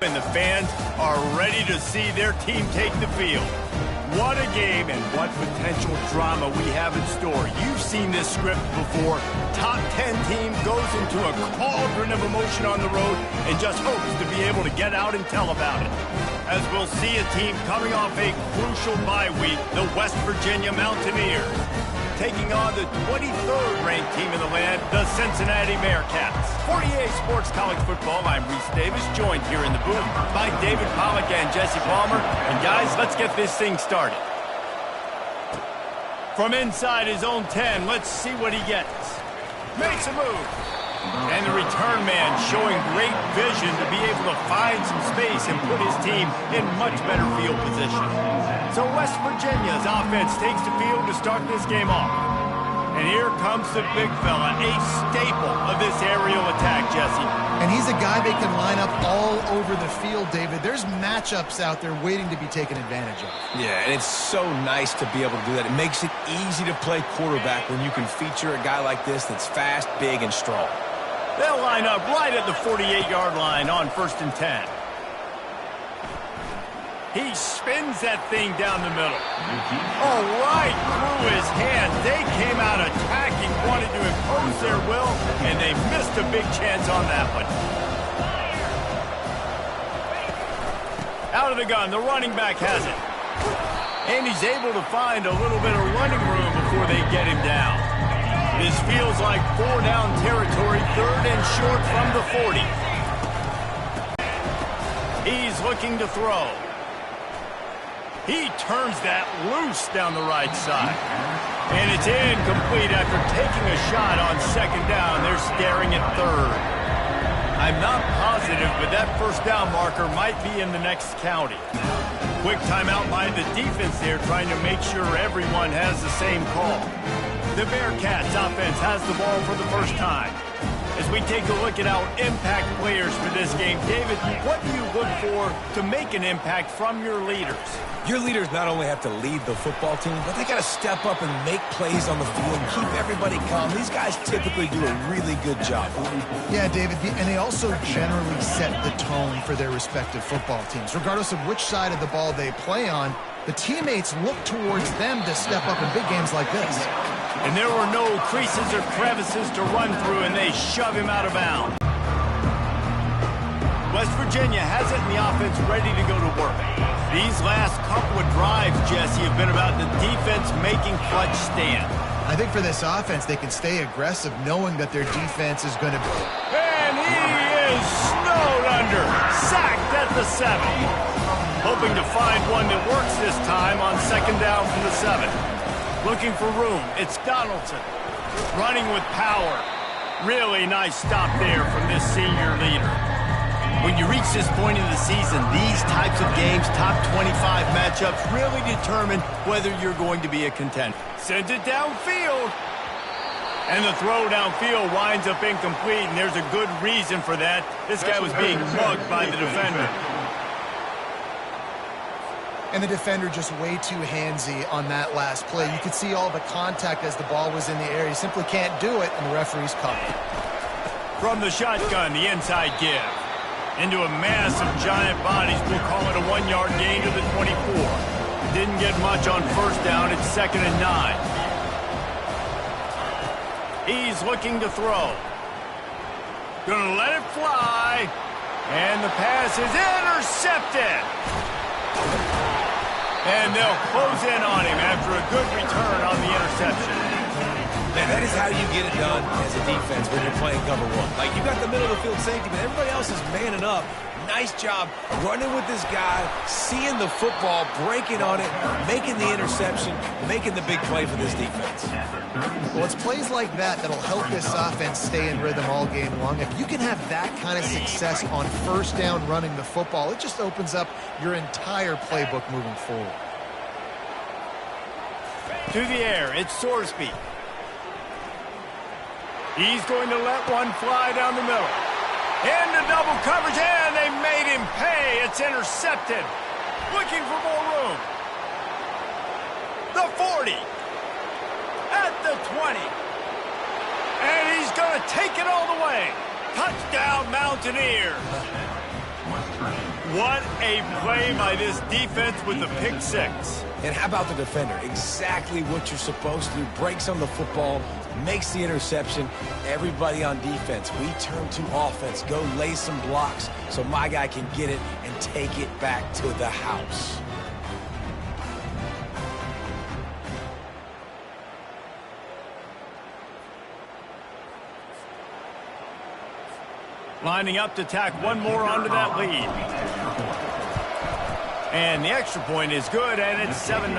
And the fans are ready to see their team take the field. What a game and what potential drama we have in store. You've seen this script before. Top 10 team goes into a cauldron of emotion on the road and just hopes to be able to get out and tell about it. As we'll see a team coming off a crucial bye week, the West Virginia Mountaineers, taking on the 23rd ranked team in the land, the Cincinnati Bearcats. 48 Sports College Football, I'm Reese Davis, joined here in the booth by David Pollack and Jesse Palmer. And guys, let's get this thing started. From inside his own 10, let's see what he gets. Makes a move. And the return man showing great vision to be able to find some space and put his team in much better field position. So West Virginia's offense takes the field to start this game off. And here comes the big fella, a staple of this aerial attack, Jesse. And he's a guy they can line up all over the field, David. There's matchups out there waiting to be taken advantage of. Yeah, and it's so nice to be able to do that. It makes it easy to play quarterback when you can feature a guy like this that's fast, big, and strong. They'll line up right at the 48-yard line on 1st and 10. He spins that thing down the middle. Oh, right through his hand. They came out attacking, wanted to impose their will, and they missed a big chance on that one. Out of the gun, the running back has it. And he's able to find a little bit of running room before they get him down. This feels like 4-down territory, 3rd and short from the 40. He's looking to throw. He turns that loose down the right side. And it's incomplete after taking a shot on 2nd down. They're staring at 3rd. I'm not positive, but that 1st down marker might be in the next county. Quick timeout by the defense there, trying to make sure everyone has the same call. The Bearcats offense has the ball for the first time. As we take a look at our impact players for this game, David, what do you look for to make an impact from your leaders? Your leaders not only have to lead the football team, but they got to step up and make plays on the field and keep everybody calm. These guys typically do a really good job. Yeah, David, and they also generally set the tone for their respective football teams. Regardless of which side of the ball they play on, the teammates look towards them to step up in big games like this. And there were no creases or crevices to run through, and they shove him out of bounds. West Virginia has it in the offense ready to go to work. These last couple of drives, Jesse, have been about the defense making clutch stand. I think for this offense, they can stay aggressive knowing that their defense is going to be... And he is snowed under, sacked at the 7. Hoping to find one that works this time on 2nd down from the 7. Looking for room, it's Donaldson. Running with power. Really nice stop there from this senior leader. When you reach this point in the season, these types of games, top 25 matchups, really determine whether you're going to be a contender. Sends it downfield. And the throw downfield winds up incomplete, and there's a good reason for that. This guy was being mugged by the defender. And the defender just way too handsy on that last play. You could see all the contact as the ball was in the air. He simply can't do it, and the referee's caught it. From the shotgun, the inside give. Into a mass of giant bodies, we'll call it a 1-yard gain to the 24. Didn't get much on 1st down, it's 2nd and 9. He's looking to throw. Gonna let it fly. And the pass is intercepted. And they'll close in on him after a good return on the interception. Man, that is how you get it done as a defense when you're playing cover 1. Like, you got the middle of the field safety, but everybody else is manning up. Nice job running with this guy, seeing the football, breaking on it, making the interception, making the big play for this defense. Well, it's plays like that that'll help this offense stay in rhythm all game long. If you can have that kind of success on 1st down running the football, it just opens up your entire playbook moving forward. To the air, it's Sorsby. He's going to let one fly down the middle. Into double coverage, and they made him pay. It's intercepted. Looking for more room. The 40. At the 20. And he's going to take it all the way. Touchdown, Mountaineers. What a play by this defense with the pick six. And how about the defender? Exactly what you're supposed to do. Breaks on the football, makes the interception. Everybody on defense, we turn to offense. Go lay some blocks so my guy can get it and take it back to the house. Lining up to tack one more onto that lead. And the extra point is good, and it's 7-0.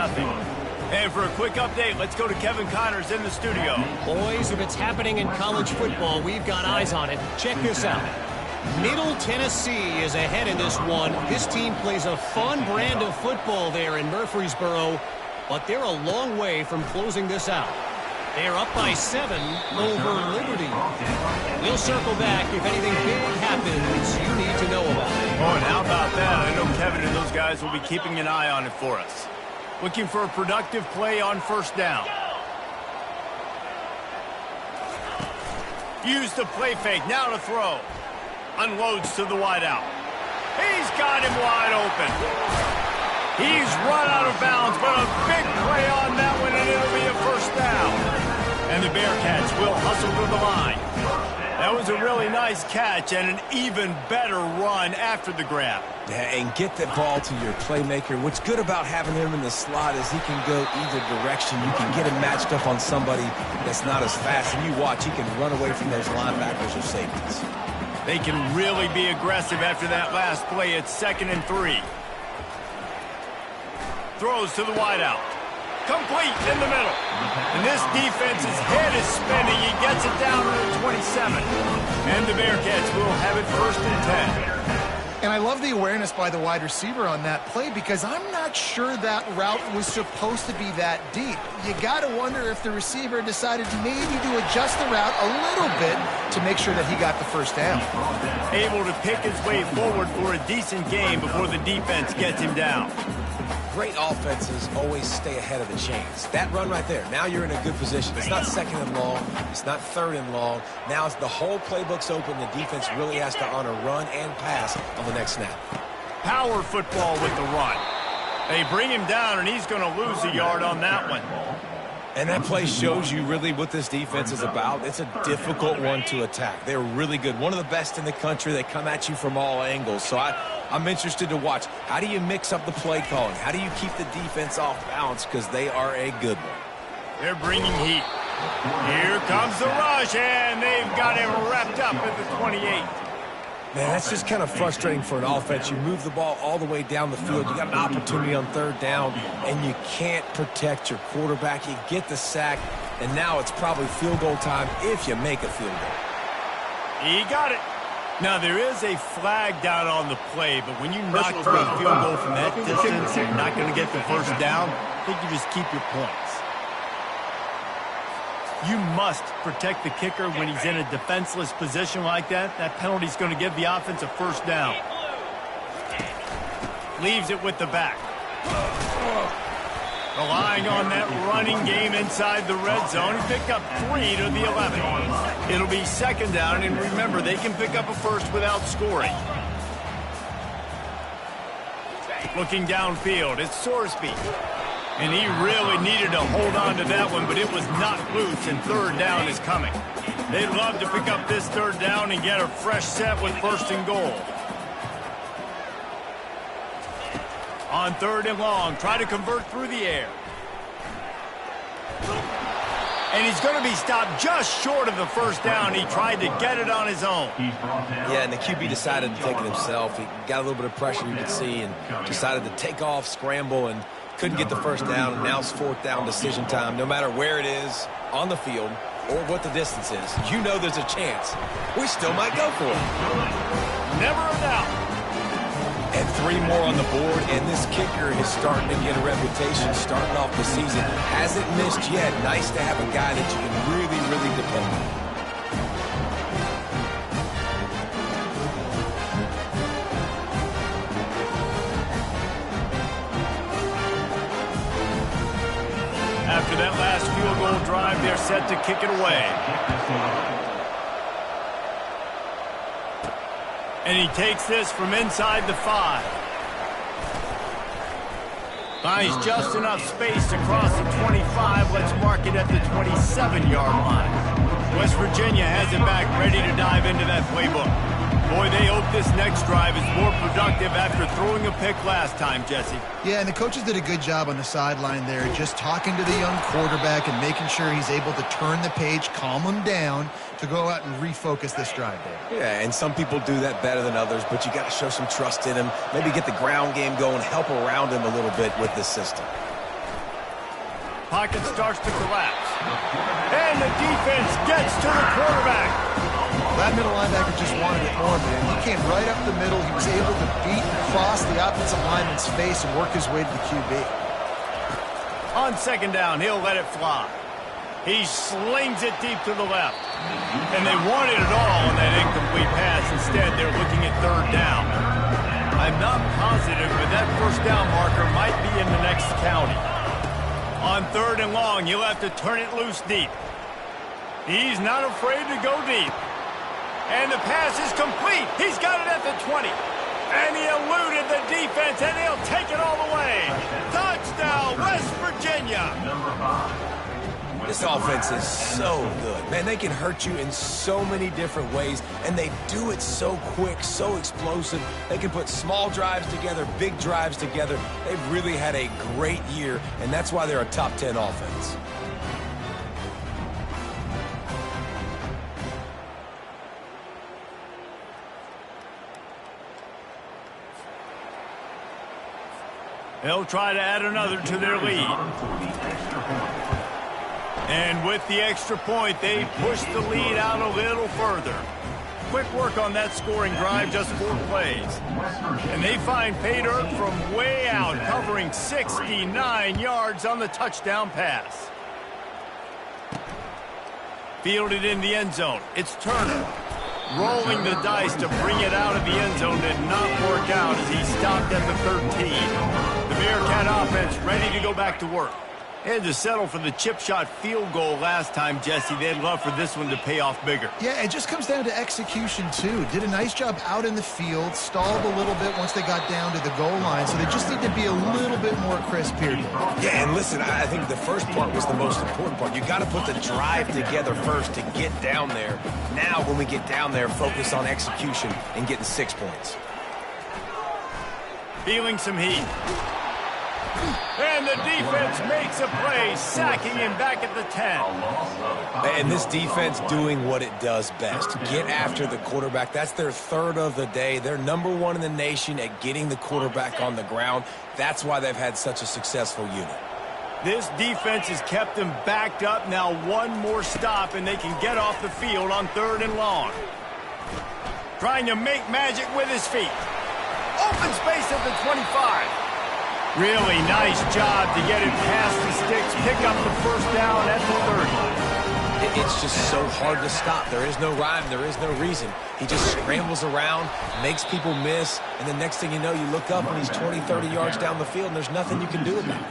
And for a quick update, let's go to Kevin Connors in the studio. Boys, if it's happening in college football, we've got eyes on it. Check this out. Middle Tennessee is ahead in this one. This team plays a fun brand of football there in Murfreesboro, but they're a long way from closing this out. They're up by 7 over Liberty. We'll circle back if anything big happens you need to know about it. Oh, and how about that? I know Kevin and those guys will be keeping an eye on it for us. Looking for a productive play on first down. Use the play fake. Now to throw. Unloads to the wideout. He's got him wide open. He's run out of bounds, but a big play on that one, and it'll be a first down. And the Bearcats will hustle to the line. That was a really nice catch and an even better run after the grab. Yeah, and get the ball to your playmaker. What's good about having him in the slot is he can go either direction. You can get him matched up on somebody that's not as fast. And you watch, he can run away from those linebackers or safeties. They can really be aggressive after that last play. It's 2nd and 3. Throws to the wideout. Complete in the middle. And this defense's head is spinning. He gets it down to the 27. And the Bearcats will have it 1st and 10. And I love the awareness by the wide receiver on that play because I'm not sure that route was supposed to be that deep. You got to wonder if the receiver decided maybe to adjust the route a little bit to make sure that he got the first down. Able to pick his way forward for a decent game before the defense gets him down. Great offenses always stay ahead of the chains. That run right there, now you're in a good position. It's not 2nd and long. It's not 3rd and long. Now it's the whole playbook's open. The defense really has to honor run and pass on the next snap. Power football with the run. They bring him down, and he's going to lose a yard on that one. And that play shows you really what this defense is about. It's a difficult one to attack. They're really good. One of the best in the country. They come at you from all angles. So I'm interested to watch. How do you mix up the play calling? How do you keep the defense off balance? Because they are a good one. They're bringing heat. Here comes the rush, and they've got him wrapped up at the 28. Man, that's just kind of frustrating for an offense. You move the ball all the way down the field. You got an opportunity on 3rd down, and you can't protect your quarterback. You get the sack, and now it's probably field goal time if you make a field goal. He got it. Now, there is a flag down on the play, but when you knock for a field goal from that distance and you're not going to get the first down, I think you just keep your points. You must protect the kicker when he's in a defenseless position like that. That penalty is going to give the offense a first down. Leaves it with the back. Relying on that running game inside the red zone. He picked up 3 to the 11. It'll be 2nd down, and remember, they can pick up a first without scoring. Looking downfield, it's Sorsby. And he really needed to hold on to that one, but it was not loose, and 3rd down is coming. They'd love to pick up this 3rd down and get a fresh set with 1st and goal. On 3rd and long, try to convert through the air. And he's going to be stopped just short of the first down. He tried to get it on his own. Yeah, and the QB decided to take it himself. He got a little bit of pressure, you could see, and decided to take off, scramble, and couldn't get the first down. And now it's 4th down decision time. No matter where it is on the field or what the distance is, you know there's a chance. We still might go for it. Never a doubt. And 3 more on the board, and this kicker is starting to get a reputation starting off the season. Hasn't missed yet. Nice to have a guy that you can really, really depend on. After that last field goal drive, they're set to kick it away. And he takes this from inside the 5. Finds just enough space to cross the 25. Let's mark it at the 27-yard line. West Virginia has it back, ready to dive into that playbook. Boy, they hope this next drive is more productive after throwing a pick last time, Jesse. Yeah, and the coaches did a good job on the sideline there, just talking to the young quarterback and making sure he's able to turn the page, calm him down, to go out and refocus this drive there. Yeah, and some people do that better than others, but you got to show some trust in him, maybe get the ground game going, help around him a little bit with this system. Pocket starts to collapse. And the defense gets to the quarterback. That middle linebacker just wanted it more, man. He came right up the middle. He was able to beat and cross the offensive lineman's face and work his way to the QB. On second down, he'll let it fly. He slings it deep to the left. And they wanted it all on that incomplete pass. Instead, they're looking at third down. I'm not positive, but that first down marker might be in the next county. On third and long, he'll have to turn it loose deep. He's not afraid to go deep. And the pass is complete. He's got it at the 20. And he eluded the defense, and he'll take it all the way. Touchdown, West Virginia. This offense is so good. Man, they can hurt you in so many different ways, and they do it so quick, so explosive. They can put small drives together, big drives together. They've really had a great year, and that's why they're a top 10 offense. They'll try to add another to their lead. And with the extra point, they push the lead out a little further. Quick work on that scoring drive, just 4 plays. And they find pay dirt from way out, covering 69 yards on the touchdown pass. Fielded in the end zone. It's Turner. Rolling the dice to bring it out of the end zone did not work out as he stopped at the 13. The Bearcat offense ready to go back to work. They had to settle for the chip shot field goal last time, Jesse. They'd love for this one to pay off bigger. Yeah, it just comes down to execution, too. Did a nice job out in the field, stalled a little bit once they got down to the goal line, so they just need to be a little bit more crisp here. Yeah, and listen, I think the first part was the most important part. You got to put the drive together first to get down there. Now, when we get down there, focus on execution and getting 6 points. Feeling some heat. And the defense makes a play, sacking him back at the 10. And this defense doing what it does best. Get after the quarterback. That's their third of the day. They're #1 in the nation at getting the quarterback on the ground. That's why they've had such a successful unit. This defense has kept them backed up. Now one more stop, and they can get off the field on third and long. Trying to make magic with his feet. Open space at the 25. Really nice job to get it past the sticks, pick up the first down at the 30. It's just so hard to stop. There is no rhyme. There is no reason. He just scrambles around, makes people miss, and the next thing you know, you look up and he's 20, 30 yards down the field, and there's nothing you can do about it.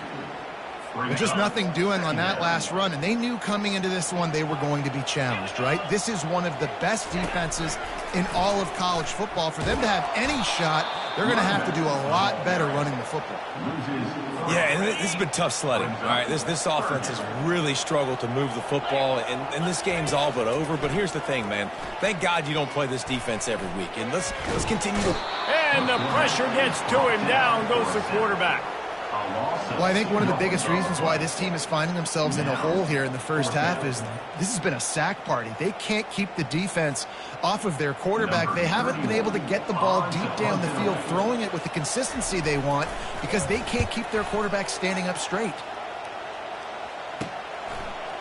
Just nothing doing on that last run, and they knew coming into this one they were going to be challenged, right? This is one of the best defenses in all of college football. For them to have any shot, they're going to have to do a lot better running the football. Yeah, and this has been tough sledding. All right, this offense has really struggled to move the football, and this game's all but over. But here's the thing, man. Thank God you don't play this defense every week. And let's continue to... And the pressure gets to him. Down goes the quarterback. Well, I think one of the biggest reasons why this team is finding themselves in a hole here in the first half is this has been a sack party. They can't keep the defense off of their quarterback. They haven't been able to get the ball deep down the field, throwing it with the consistency they want because they can't keep their quarterback standing up straight.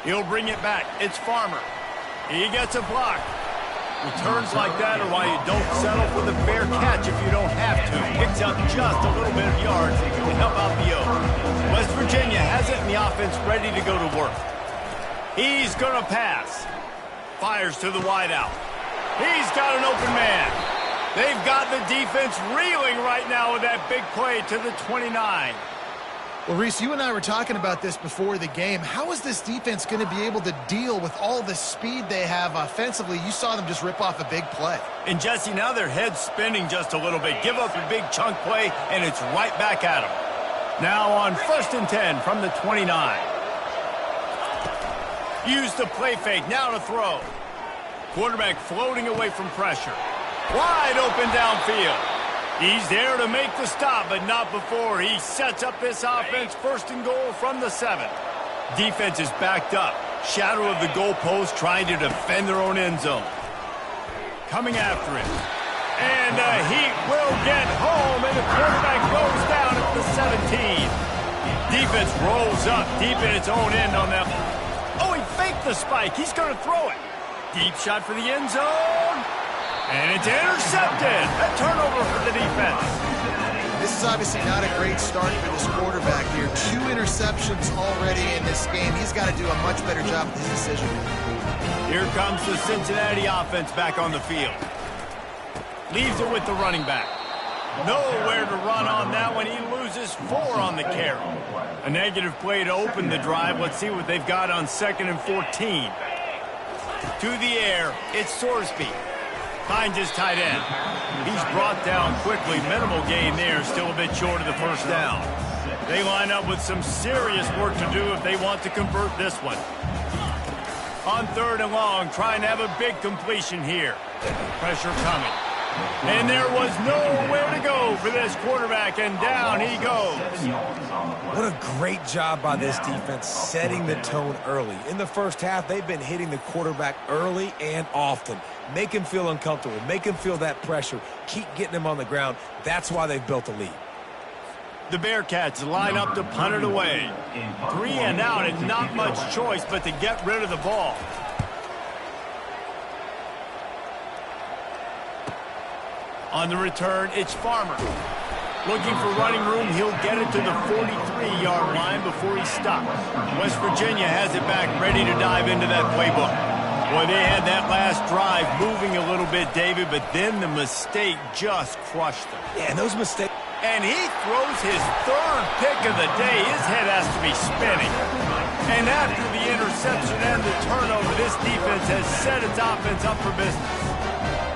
He'll bring it back. It's Farmer. He gets a block. Returns like that are why you don't settle for the fair catch if you don't have to. Picks up just a little bit of yards to help out the O. West Virginia has it in the offense ready to go to work. He's going to pass. Fires to the wideout. He's got an open man. They've got the defense reeling right now with that big play to the 29. Well, Reese, you and I were talking about this before the game. How is this defense going to be able to deal with all the speed they have offensively? You saw them just rip off a big play. And, Jesse, now their head's spinning just a little bit. Give up a big chunk play, and it's right back at them. Now on 1st and 10 from the 29. Use the play fake. Now to throw. Quarterback floating away from pressure. Wide open downfield. He's there to make the stop, but not before he sets up this offense. 1st and goal from the 7. Defense is backed up. Shadow of the goalpost trying to defend their own end zone. Coming after him. And he will get home, and the quarterback goes down at the 17. Defense rolls up deep in its own end on that. Oh, he faked the spike. He's going to throw it. Deep shot for the end zone. And it's intercepted. A turnover for the defense. This is obviously not a great start for this quarterback here. 2 interceptions already in this game. He's got to do a much better job with his decision. Here comes the Cincinnati offense back on the field. Leaves it with the running back. Nowhere to run on that one. He loses 4 on the carry. A negative play to open the drive. Let's see what they've got on 2nd and 14. To the air, it's Sorsby. Finds his tight end. He's brought down quickly. Minimal gain there. Still a bit short of the 1st down. They line up with some serious work to do if they want to convert this one. On 3rd and long, trying to have a big completion here. Pressure coming. And there was nowhere to go for this quarterback, and down he goes. What a great job by this defense setting the tone early. In the 1st half, they've been hitting the quarterback early and often. Make him feel uncomfortable. Make him feel that pressure. Keep getting him on the ground. That's why they've built a lead. The Bearcats line up to punt it away. 3 and out and not much choice but to get rid of the ball. On the return, it's Farmer. Looking for running room, he'll get it to the 43-yard line before he stops. West Virginia has it back, ready to dive into that playbook. Boy, they had that last drive moving a little bit, David, but then the mistake just crushed them. Yeah, and those mistakes. And he throws his 3rd pick of the day. His head has to be spinning. And after the interception and the turnover, this defense has set its offense up for business.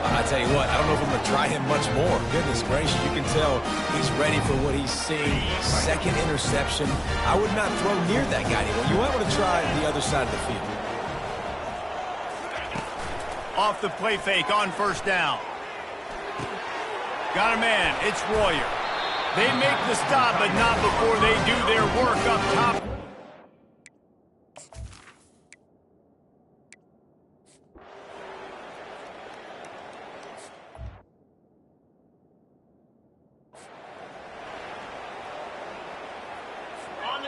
I tell you what, I don't know if I'm going to try him much more. Goodness gracious, you can tell he's ready for what he's seeing. 2nd interception. I would not throw near that guy anymore. You might want to try the other side of the field. Off the play fake on 1st down. Got a man. It's Royer. They make the stop, but not before they do their work up top.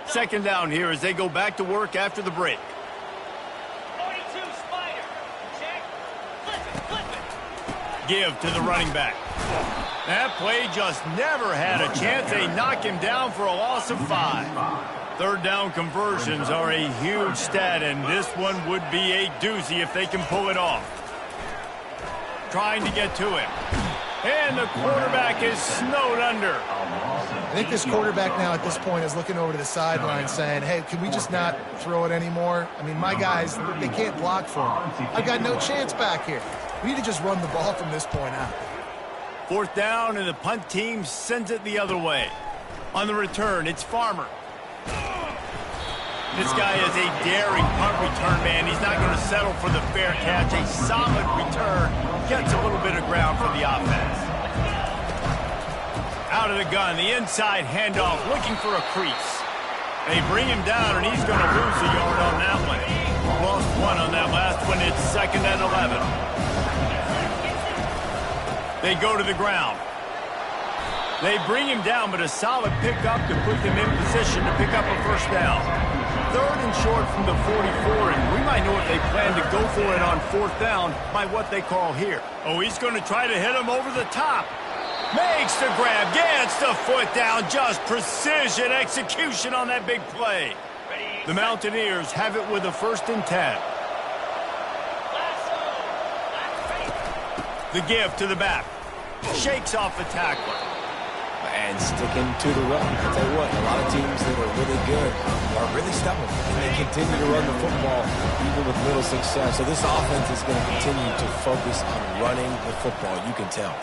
Second down here as they go back to work after the break. 42 Spider. Check. Flip it. Give to the running back. That play just never had a chance. They knock him down for a loss of 5. 3rd down conversions are a huge stat, and this one would be a doozy if they can pull it off. Trying to get to him. And the quarterback is snowed under. I think this quarterback now at this point is looking over to the sideline saying, hey, can we just not throw it anymore? I mean, my guys, they can't block for him. I've got no chance back here. We need to just run the ball from this point out. 4th down, and the punt team sends it the other way. On the return, it's Farmer. This guy is a daring punt return man. He's not going to settle for the fair catch. A solid return. Gets a little bit of ground for the offense. Out of the gun, the inside handoff, looking for a crease. They bring him down, and he's going to lose a yard on that one. Lost 1 on that last one. It's 2nd and 11. They go to the ground. They bring him down, but a solid pickup to put them in position to pick up a 1st down. 3rd and short from the 44, and we might know if they plan to go for it on 4th down by what they call here. Oh, he's going to try to hit him over the top. Makes the grab, gets the foot down, just precision execution on that big play. The Mountaineers have it with a 1st and 10. The give to the back. Shakes off the tackler. and sticking to the run. I'll tell you what, a lot of teams that are really good are really stubborn, and they continue to run the football even with little success. So this offense is going to continue to focus on running the football. You can tell.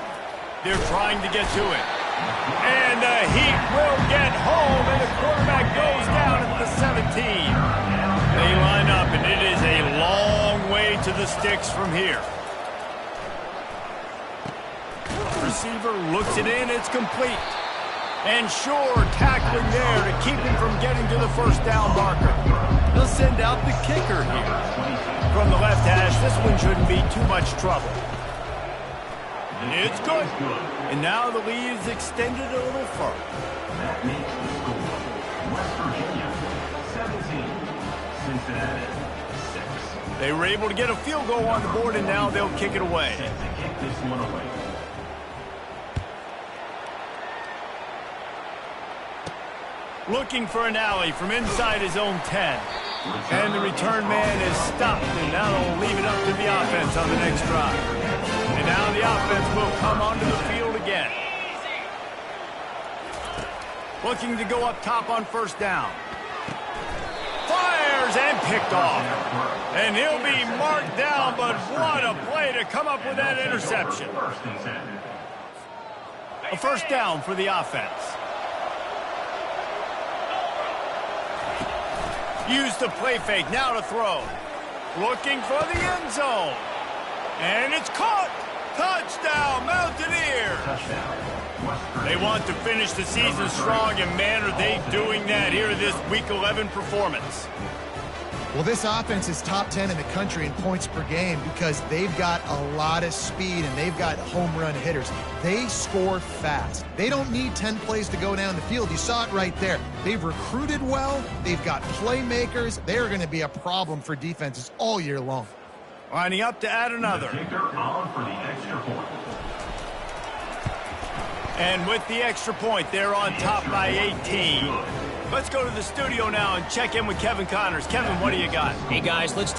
They're trying to get to it. And the Heat will get home, and the quarterback goes down at the 17. They line up, and it is a long way to the sticks from here. Receiver looks it in, it's complete. And Shore tackling there to keep him from getting to the first down marker. They'll send out the kicker here. From the left hash, this one shouldn't be too much trouble. It's good. And now the lead is extended a little further. That makes the score West Virginia 17, Cincinnati 6. They were able to get a field goal on the board, and now they'll kick it away. Set to kick this one away. Looking for an alley from inside his own 10. And the return man is stopped, and now they'll leave it up to the offense on the next drive. And now the offense will come onto the field again. Looking to go up top on first down. Fires and picked off. And he'll be marked down, but what a play to come up with that interception. A first down for the offense. Use the play fake, now to throw. Looking for the end zone. And it's caught. Touchdown, Mountaineers. They want to finish the season strong, and man, are they doing that here in this Week 11 performance. Well, this offense is top 10 in the country in points per game because they've got a lot of speed and they've got home run hitters. They score fast. They don't need 10 plays to go down the field. You saw it right there. They've recruited well. They've got playmakers. They're going to be a problem for defenses all year long. Lining up to add another. Kicker on for the extra point. And with the extra point, they're on top by 18. Let's go to the studio now and check in with Kevin Connors. Kevin, what do you got? Hey, guys, let's...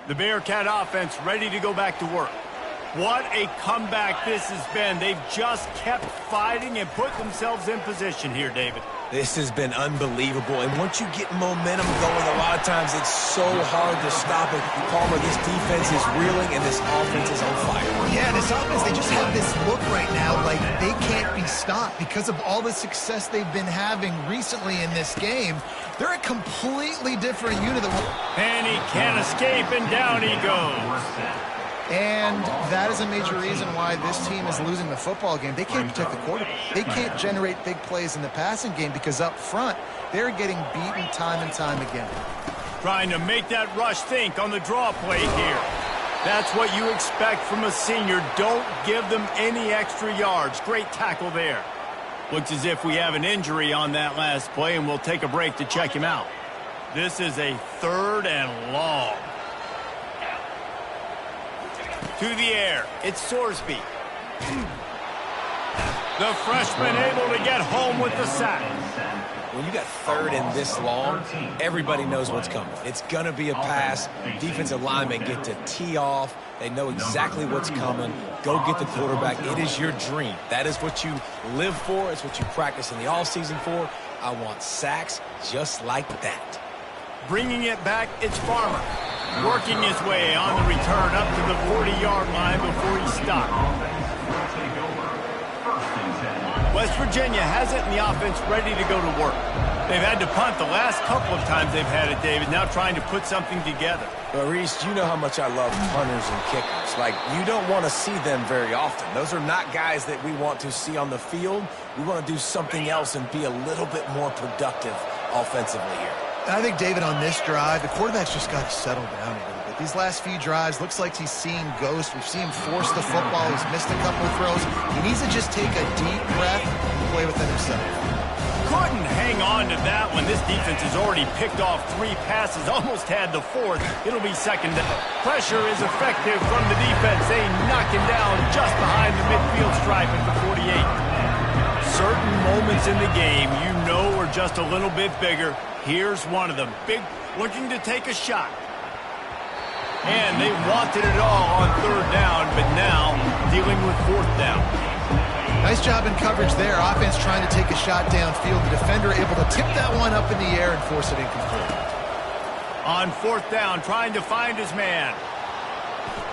The Bearcat offense ready to go back to work. What a comeback this has been. They've just kept fighting and put themselves in position here, David. This has been unbelievable, and once you get momentum going, a lot of times it's so hard to stop it. Palmer, this defense is reeling, and this offense is on fire. Yeah, this offense, they just have this look right now like they can't be stopped because of all the success they've been having recently in this game. They're a completely different unit. And he can't escape, and down he goes. And that is a major reason why this team is losing the football game. They can't protect the quarterback. They can't generate big plays in the passing game because up front, they're getting beaten time and time again. Trying to make that rush think on the draw play here. That's what you expect from a senior. Don't give them any extra yards. Great tackle there. Looks as if we have an injury on that last play, and we'll take a break to check him out. This is a 3rd and long. To the air, it's Sorsby. The freshman able to get home with the sack. When you got 3rd and this long, everybody knows what's coming. It's going to be a pass. Defensive linemen get to tee off. They know exactly what's coming. Go get the quarterback. It is your dream. That is what you live for. It's what you practice in the offseason for. I want sacks just like that. Bringing it back, it's Farmer. Working his way on the return up to the 40-yard line before he stopped. West Virginia has it in the offense ready to go to work. They've had to punt the last couple of times they've had it, David, now trying to put something together. But Reese, you know how much I love punters and kickers. Like, you don't want to see them very often. Those are not guys that we want to see on the field. We want to do something else and be a little bit more productive offensively here. I think, David, on this drive, the quarterback's just got to settle down a little bit. These last few drives, looks like he's seeing ghosts. We've seen him force the football. He's missed a couple of throws. He needs to just take a deep breath and play within himself. Couldn't hang on to that one. This defense has already picked off 3 passes, almost had the 4th. It'll be second down. Pressure is effective from the defense. They knock him down just behind the midfield stripe at the 48. Certain moments in the game you know are just a little bit bigger. Here's one of them. Big, looking to take a shot. And they wanted it all on 3rd down, but now dealing with 4th down. Nice job in coverage there. Offense trying to take a shot downfield. The defender able to tip that one up in the air and force it incomplete. On 4th down, trying to find his man.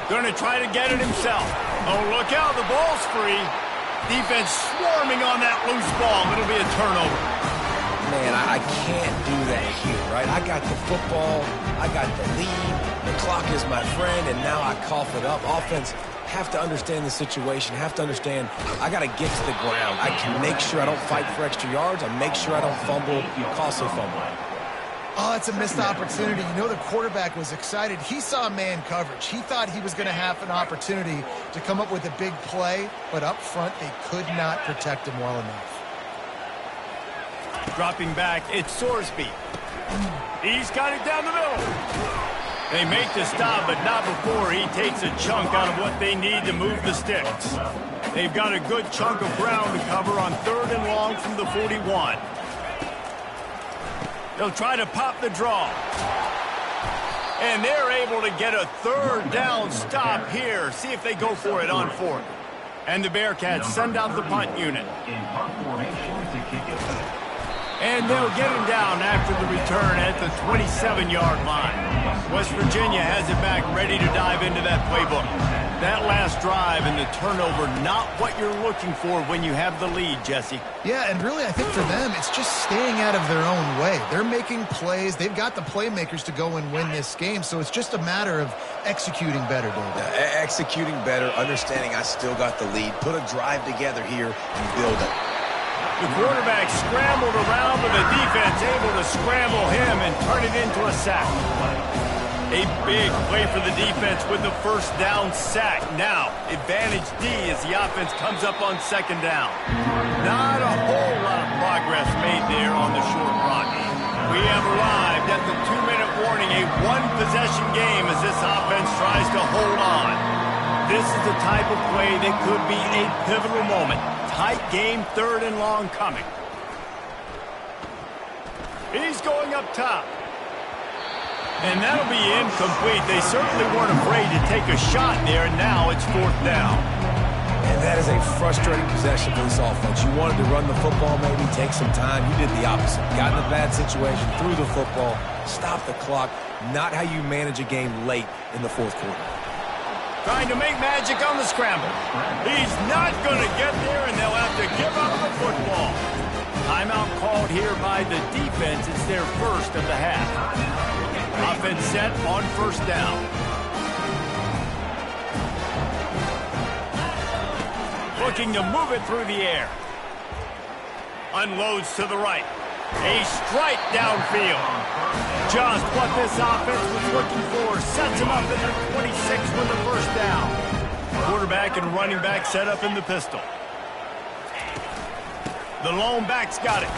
Going to try to get it himself. Oh, look out, the ball's free. Defense swarming on that loose ball. It'll be a turnover. Man, I can't do that here, right? I got the football, I got the lead, the clock is my friend, and now I cough it up. Offense have to understand the situation, have to understand I got to get to the ground. I can make sure I don't fight for extra yards. I make sure I don't fumble, costly fumble. Oh, it's a missed opportunity. You know the quarterback was excited. He saw man coverage. He thought he was going to have an opportunity to come up with a big play, but up front they could not protect him well enough. Dropping back, it's Sorsby. He's got it down the middle. They make the stop, but not before he takes a chunk out of what they need to move the sticks. They've got a good chunk of ground to cover on 3rd and long from the 41. They'll try to pop the draw. And they're able to get a 3rd down stop here. See if they go for it on 4th. And the Bearcats send out the punt unit. In punt formation to kick it back. And they'll get him down after the return at the 27-yard line. West Virginia has it back, ready to dive into that playbook. That last drive and the turnover, not what you're looking for when you have the lead, Jesse. Yeah, and really I think for them, it's just staying out of their own way. They're making plays. They've got the playmakers to go and win this game, so it's just a matter of executing better, David. Executing better, understanding I still got the lead. Put a drive together here and build it. The quarterback scrambled around, but the defense able to scramble him and turn it into a sack. A big play for the defense with the 1st down sack. Now, advantage D as the offense comes up on 2nd down. Not a whole lot of progress made there on the short run. We have arrived at the 2-minute warning, a 1-possession game as this offense tries to hold on. This is the type of play that could be a pivotal moment. Tight game, 3rd and long coming. He's going up top. And that'll be incomplete. They certainly weren't afraid to take a shot there, and now it's 4th down. And that is a frustrating possession for this offense. You wanted to run the football, maybe take some time. You did the opposite. Got in a bad situation, threw the football, stopped the clock. Not how you manage a game late in the 4th quarter. Trying to make magic on the scramble. He's not going to get there, and they'll have to give up the football. Timeout called here by the defense. It's their 1st of the half. Offense set on 1st down. Looking to move it through the air. Unloads to the right. A strike downfield. Just what this offense was looking for. Sets him up at the 26 with the 1st down. Quarterback and running back set up in the pistol. The lone back's got it.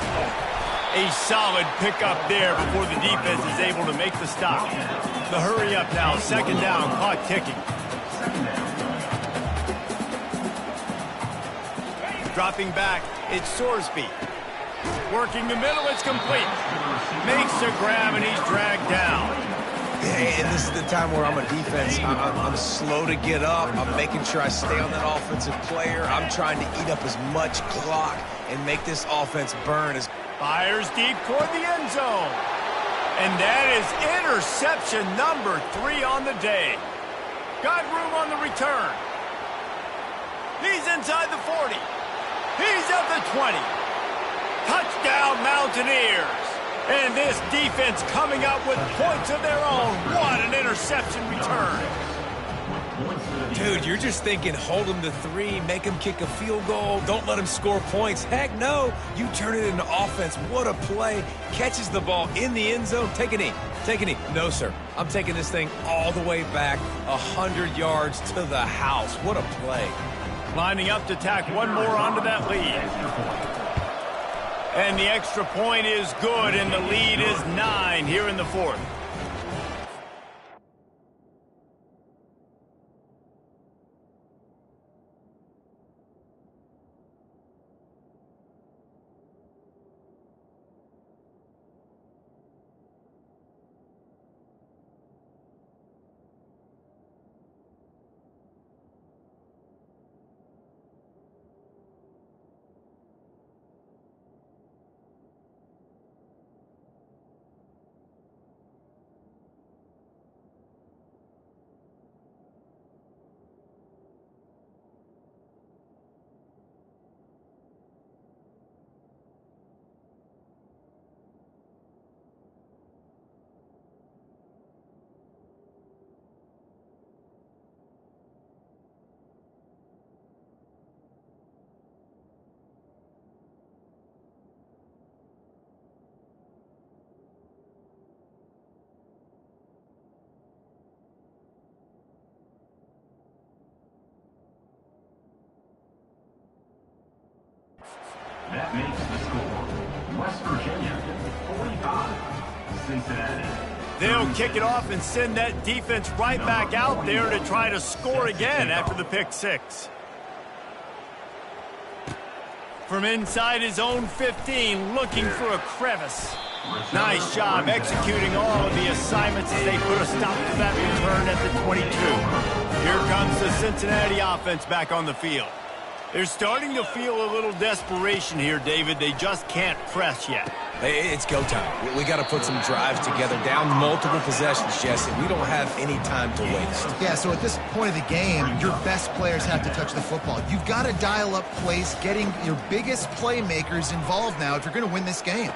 A solid pickup there before the defense is able to make the stop. The hurry up now. 2nd down. Clock ticking. Dropping back. It's Sorsby. Working the middle, it's complete. Makes a grab, and he's dragged down. Yeah, and this is the time where I'm a defense. I'm slow to get up. I'm making sure I stay on that offensive player. I'm trying to eat up as much clock and make this offense burn. Fires deep toward the end zone. And that is interception number 3 on the day. Got room on the return. He's inside the 40. He's at the 20. Touchdown, Mountaineers. And this defense coming up with points of their own. What an interception return. With points to Dude, you're just thinking hold them to 3, make them kick a field goal, don't let them score points. Heck no, you turn it into offense. What a play. Catches the ball in the end zone. Take a knee. Take a knee. No, sir. I'm taking this thing all the way back 100 yards to the house. What a play. Lining up to tack one more onto that lead. And the extra point is good, and the lead is 9 here in the 4th. That makes the score. West Virginia, 45. Cincinnati. They'll kick it off and send that defense right back out there to try to score again after the pick 6. From inside his own 15, looking for a crevice. Nice job executing all of the assignments as they put a stop to that return at the 22. Here comes the Cincinnati offense back on the field. They're starting to feel a little desperation here, David. They just can't press yet. Hey, it's go time. We got to put some drives together, down multiple possessions, Jesse. We don't have any time to waste. Yeah, so at this point of the game, your best players have to touch the football. You've got to dial up plays, getting your biggest playmakers involved now if you're going to win this game.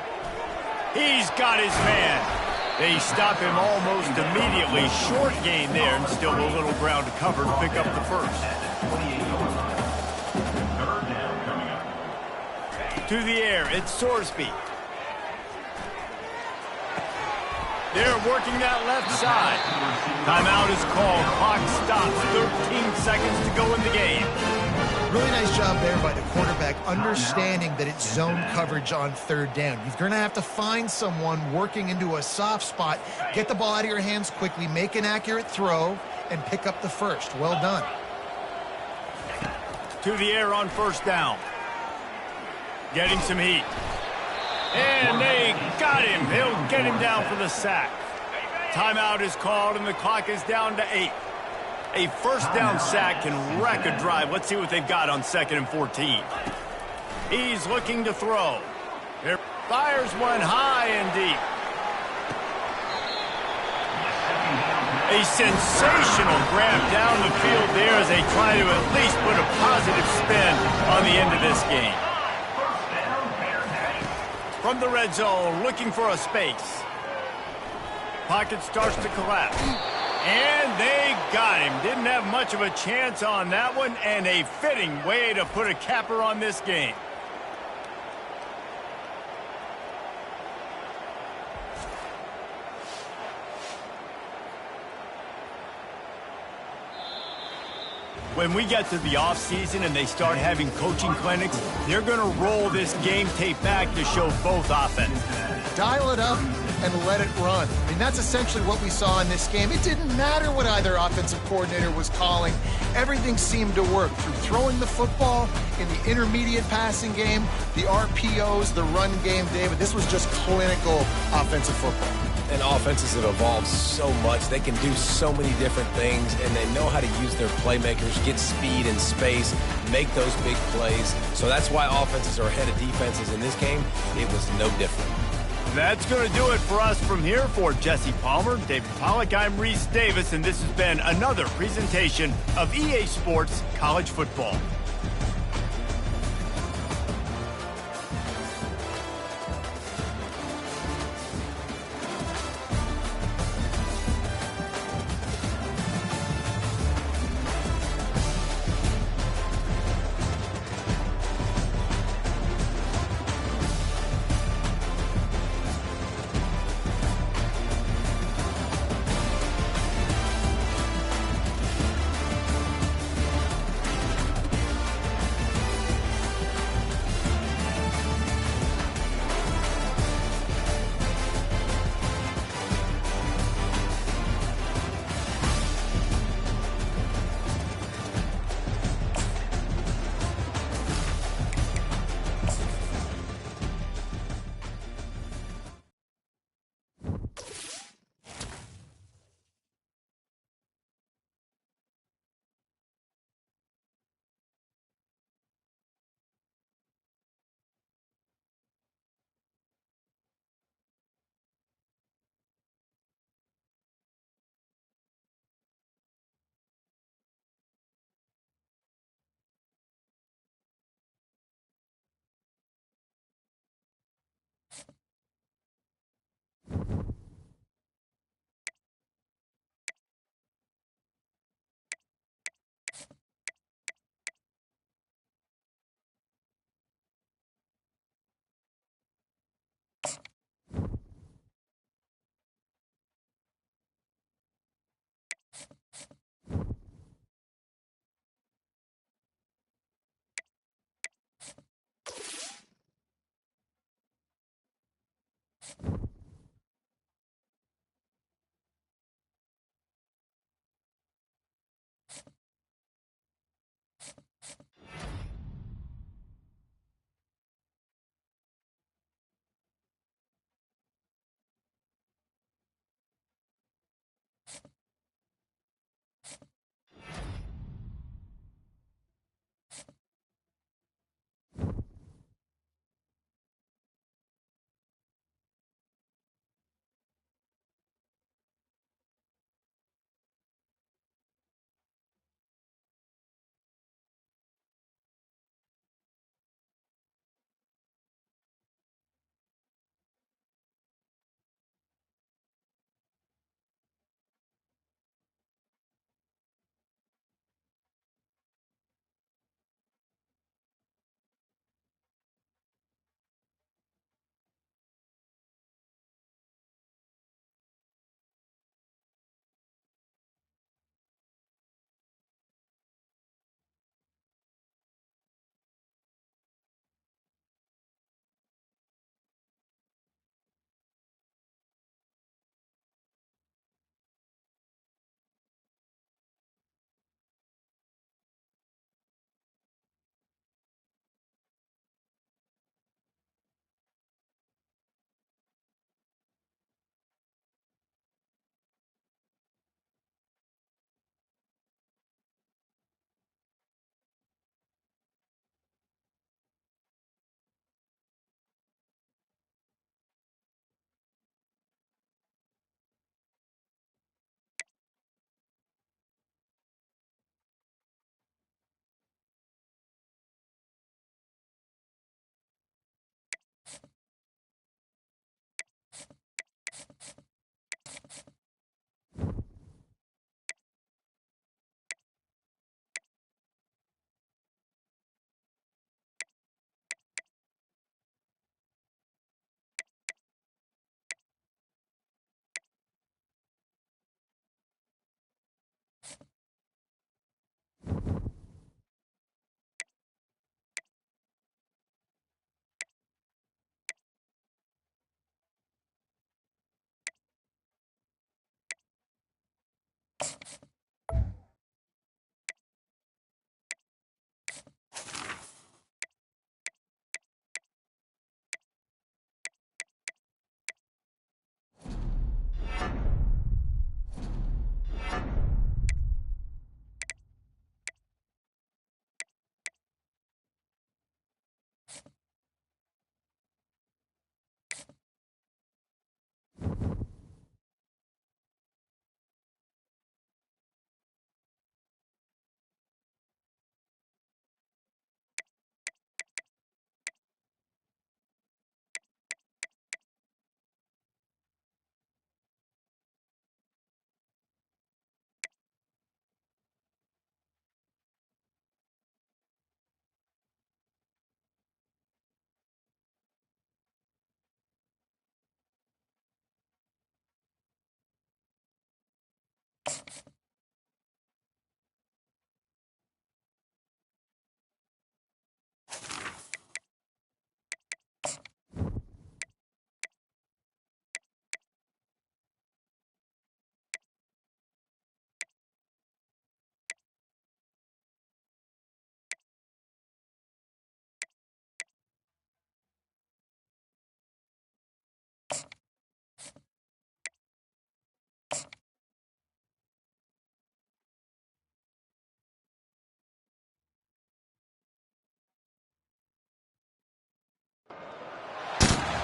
He's got his man. They stop him almost immediately. Short gain there, and still a little ground to cover to pick up the first. To the air, it's Sorsby. They're working that left side. Timeout is called. Clock stops. 13 seconds to go in the game. Really nice job there by the quarterback, understanding that it's zone coverage on 3rd down. You're going to have to find someone working into a soft spot, get the ball out of your hands quickly, make an accurate throw, and pick up the first. Well done. To the air on 1st down. Getting some heat. And they got him. He'll get him down for the sack. Timeout is called, and the clock is down to 8. A 1st down sack can wreck a drive. Let's see what they've got on 2nd and 14. He's looking to throw. There fires one high and deep. A sensational grab down the field there as they try to at least put a positive spin on the end of this game. From the red zone, looking for a space. Pocket starts to collapse. And they got him. Didn't have much of a chance on that one, and a fitting way to put a capper on this game. When we get to the offseason and they start having coaching clinics, they're going to roll this game tape back to show both offenses. Dial it up and let it run. I mean, that's essentially what we saw in this game. It didn't matter what either offensive coordinator was calling. Everything seemed to work through throwing the football in the intermediate passing game, the RPOs, the run game, David. This was just clinical offensive football. And offenses have evolved so much. They can do so many different things, and they know how to use their playmakers, get speed and space, make those big plays. So that's why offenses are ahead of defenses in this game. It was no different. That's going to do it for us from here. For Jesse Palmer, David Pollack, I'm Reese Davis, and this has been another presentation of EA Sports College Football.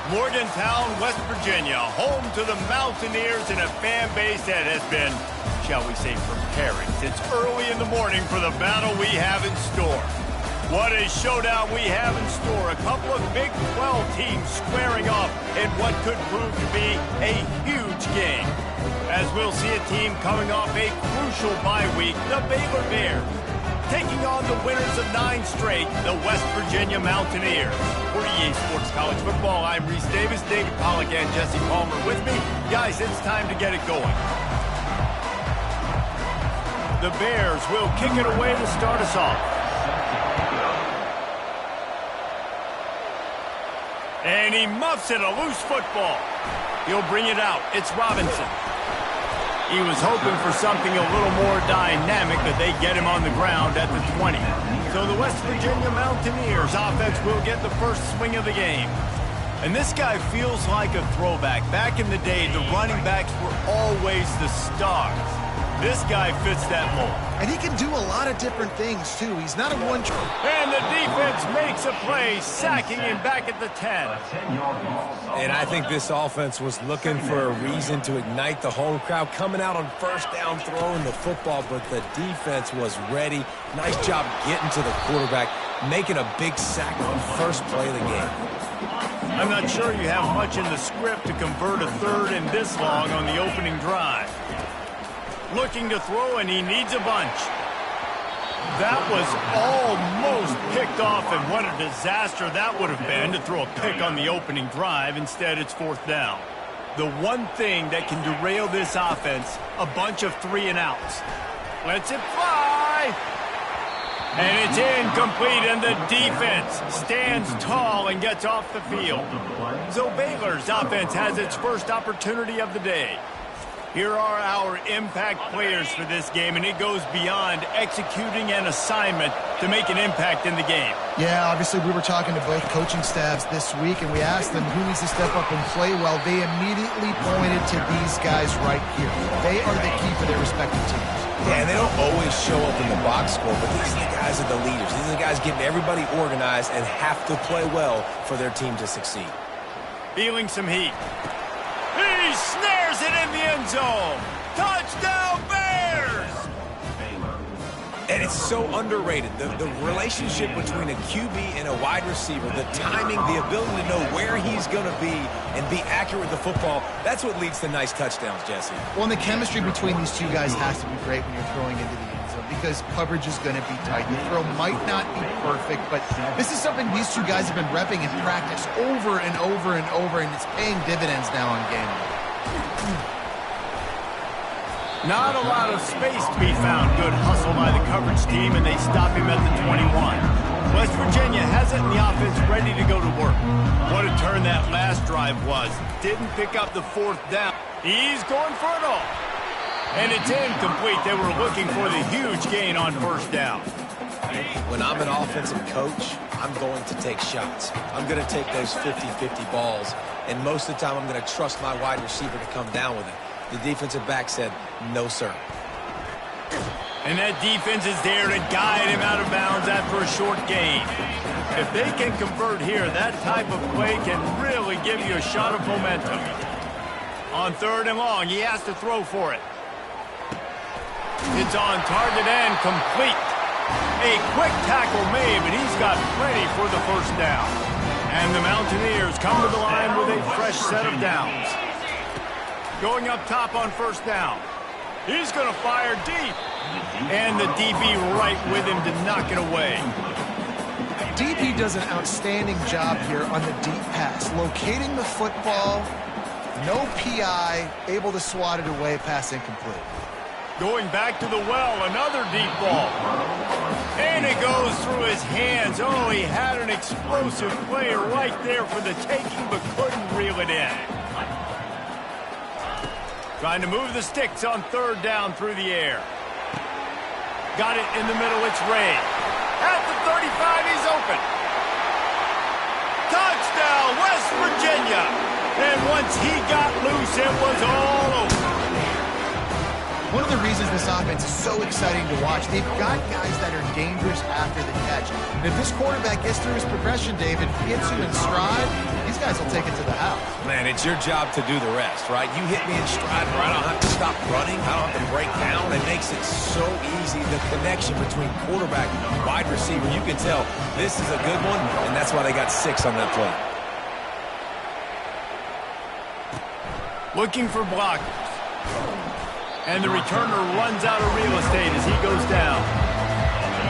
Morgantown, West Virginia, home to the Mountaineers and a fan base that has been, shall we say, preparing since early in the morning for the battle we have in store. What a showdown we have in store. A couple of Big 12 teams squaring off in what could prove to be a huge game. As we'll see a team coming off a crucial bye week, the Baylor Bears, taking on the winners of 9 straight, the West Virginia Mountaineers. For EA Sports College Football, I'm Reese Davis, David Pollack, and Jesse Palmer with me. Guys, it's time to get it going. The Bears will kick it away to start us off. And he muffs it, a loose football. He'll bring it out. It's Robinson. He was hoping for something a little more dynamic, but they get him on the ground at the 20. So the West Virginia Mountaineers offense will get the first swing of the game. And this guy feels like a throwback. Back in the day, the running backs were always the stars. This guy fits that mold. And he can do a lot of different things, too. He's not a one... And the defense makes a play, sacking him back at the 10. And I think this offense was looking for a reason to ignite the home crowd, coming out on first down, throwing the football, but the defense was ready. Nice job getting to the quarterback, making a big sack on first play of the game. I'm not sure you have much in the script to convert a third and this long on the opening drive. Looking to throw, and he needs a bunch. That was almost picked off, and what a disaster that would have been to throw a pick on the opening drive. Instead, it's fourth down. The one thing that can derail this offense, a bunch of 3-and-outs. Lets it fly. And it's incomplete, and the defense stands tall and gets off the field. So Baylor's offense has its first opportunity of the day. Here are our impact players for this game, and it goes beyond executing an assignment to make an impact in the game. Yeah, obviously we were talking to both coaching staffs this week, and we asked them who needs to step up and play well. They immediately pointed to these guys right here. They are the key for their respective teams. Yeah, and they don't always show up in the box score, but these are the guys that are the leaders. These are the guys getting everybody organized and have to play well for their team to succeed. Feeling some heat. He snares it in the end zone. Touchdown, Bears! And it's so underrated. The relationship between a QB and a wide receiver, the timing, the ability to know where he's going to be and be accurate with the football, that's what leads to nice touchdowns, Jesse. Well, and the chemistry between these two guys has to be great when you're throwing into the end zone because coverage is going to be tight. The throw might not be perfect, but this is something these two guys have been repping in practice over and over and over, and it's paying dividends now on game day. Not a lot of space to be found. Good hustle by the coverage team, and they stop him at the 21. West Virginia has it in the offense ready to go to work. What a turn that last drive was. Didn't pick up the fourth down. He's going for it all. And it's incomplete. They were looking for the huge gain on first down. When I'm an offensive coach, I'm going to take shots. I'm going to take those 50-50 balls, and most of the time I'm going to trust my wide receiver to come down with it. The defensive back said, no, sir. And that defense is there to guide him out of bounds after a short gain. If they can convert here, that type of play can really give you a shot of momentum. On third and long, he has to throw for it. It's on target and complete. A quick tackle made, but he's got plenty for the first down. And the Mountaineers come to the line with a fresh set of downs. Going up top on first down. He's going to fire deep. And the DB right with him to knock it away. DB does an outstanding job here on the deep pass. Locating the football, no PI, able to swat it away, pass incomplete. Going back to the well, another deep ball. And it goes through his hands. Oh, he had an explosive play right there for the taking, but couldn't reel it in. Trying to move the sticks on third down through the air. Got it in the middle, it's Ray. At the 35, he's open. Touchdown, West Virginia. And once he got loose, it was all over. one of the reasons this offense is so exciting to watch, they've got guys that are dangerous after the catch. And if this quarterback gets through his progression, David, gets you in stride, these guys will take it to the house. Man, it's your job to do the rest, right? You hit me in stride where I don't have to stop running. I don't have to break down. It makes it so easy. The connection between quarterback and wide receiver, you can tell this is a good one, and that's why they got 6 on that play. Looking for blockers. And the returner runs out of real estate as he goes down.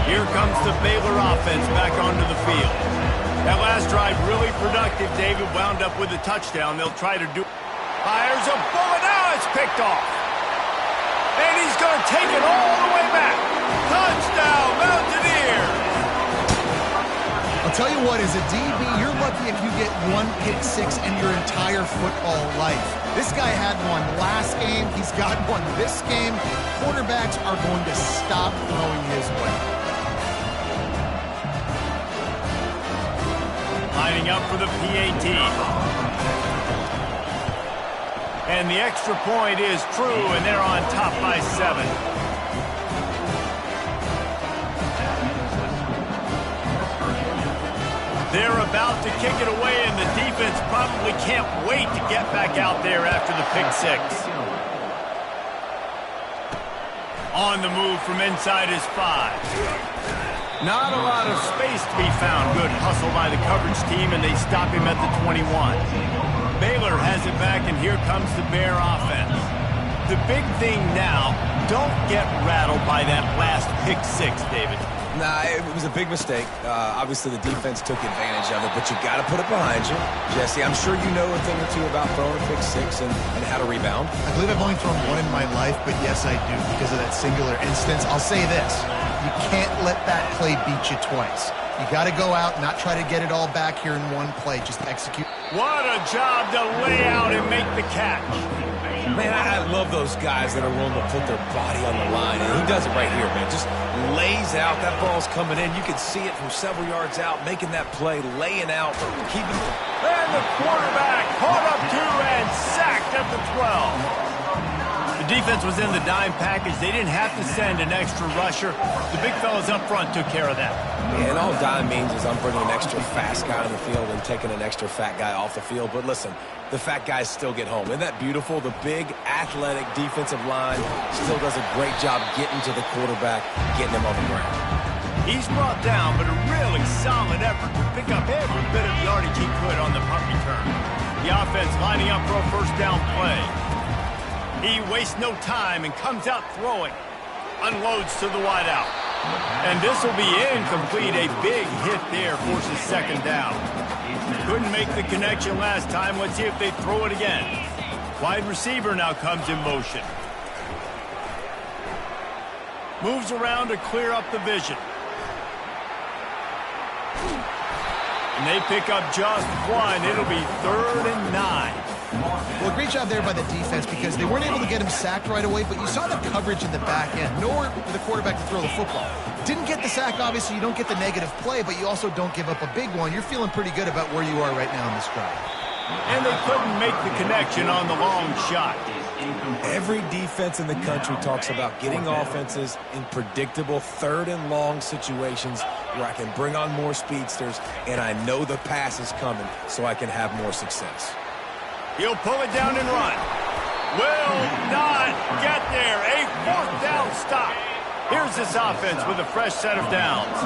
Here comes the Baylor offense back onto the field. That last drive really productive. David wound up with a touchdown. They'll try to do... Fires a bullet. Now it's picked off. And he's going to take it all the way back. Touchdown, Mountaineers. I'll tell you what, as a DB, you're lucky if you get 1 pick six in your entire football life. This guy had one last game. He's got one this game. Quarterbacks are going to stop throwing his way. Lining up for the PAT. And the extra point is true, and they're on top by 7. They're about to kick it away, and the defense probably can't wait to get back out there after the pick 6. On the move from inside his 5. Not a lot of space to be found. Good hustle by the coverage team, and they stop him at the 21. Baylor has it back, and here comes the Bear offense. The big thing now, don't get rattled by that last pick 6, David. Nah, it was a big mistake. Obviously, the defense took advantage of it, but you got to put it behind you. Jesse, I'm sure you know a thing or two about throwing a pick 6 and how to rebound. I believe I've only thrown one in my life, but yes, I do, because of that singular instance. I'll say this. You can't let that play beat you twice. You got to go out, not try to get it all back here in one play. Just execute. What a job to lay out and make the catch. Man, I love those guys that are willing to put their body on the line, and he does it right here, man. Just lays out. That ball's coming in. You can see it from several yards out, making that play, laying out, keeping it. And the quarterback caught up to and sacked at the 12. The defense was in the dime package. They didn't have to send an extra rusher. The big fellas up front took care of that. Yeah, and all dime means is I'm bringing an extra fast guy on the field and taking an extra fat guy off the field. But listen, the fat guys still get home. Isn't that beautiful? The big, athletic defensive line still does a great job getting to the quarterback, getting him on the ground. He's brought down, but a really solid effort to pick up every bit of yardage he could on the punt return. The offense lining up for a first down play. He wastes no time and comes out throwing. Unloads to the wideout. And this will be incomplete. A big hit there forces second down. Couldn't make the connection last time. Let's see if they throw it again. Wide receiver now comes in motion. Moves around to clear up the vision. And they pick up just 1. It'll be 3rd and 9. Well, great job there by the defense because they weren't able to get him sacked right away, but you saw the coverage in the back end. Nowhere for the quarterback to throw the football. Didn't get the sack, obviously. You don't get the negative play, but you also don't give up a big one. You're feeling pretty good about where you are right now in this drive. And they couldn't make the connection on the long shot. Every defense in the country talks about getting offenses in predictable 3rd and long situations where I can bring on more speedsters and I know the pass is coming so I can have more success. He'll pull it down and run. Will not get there. A 4th down stop. Here's this offense with a fresh set of downs.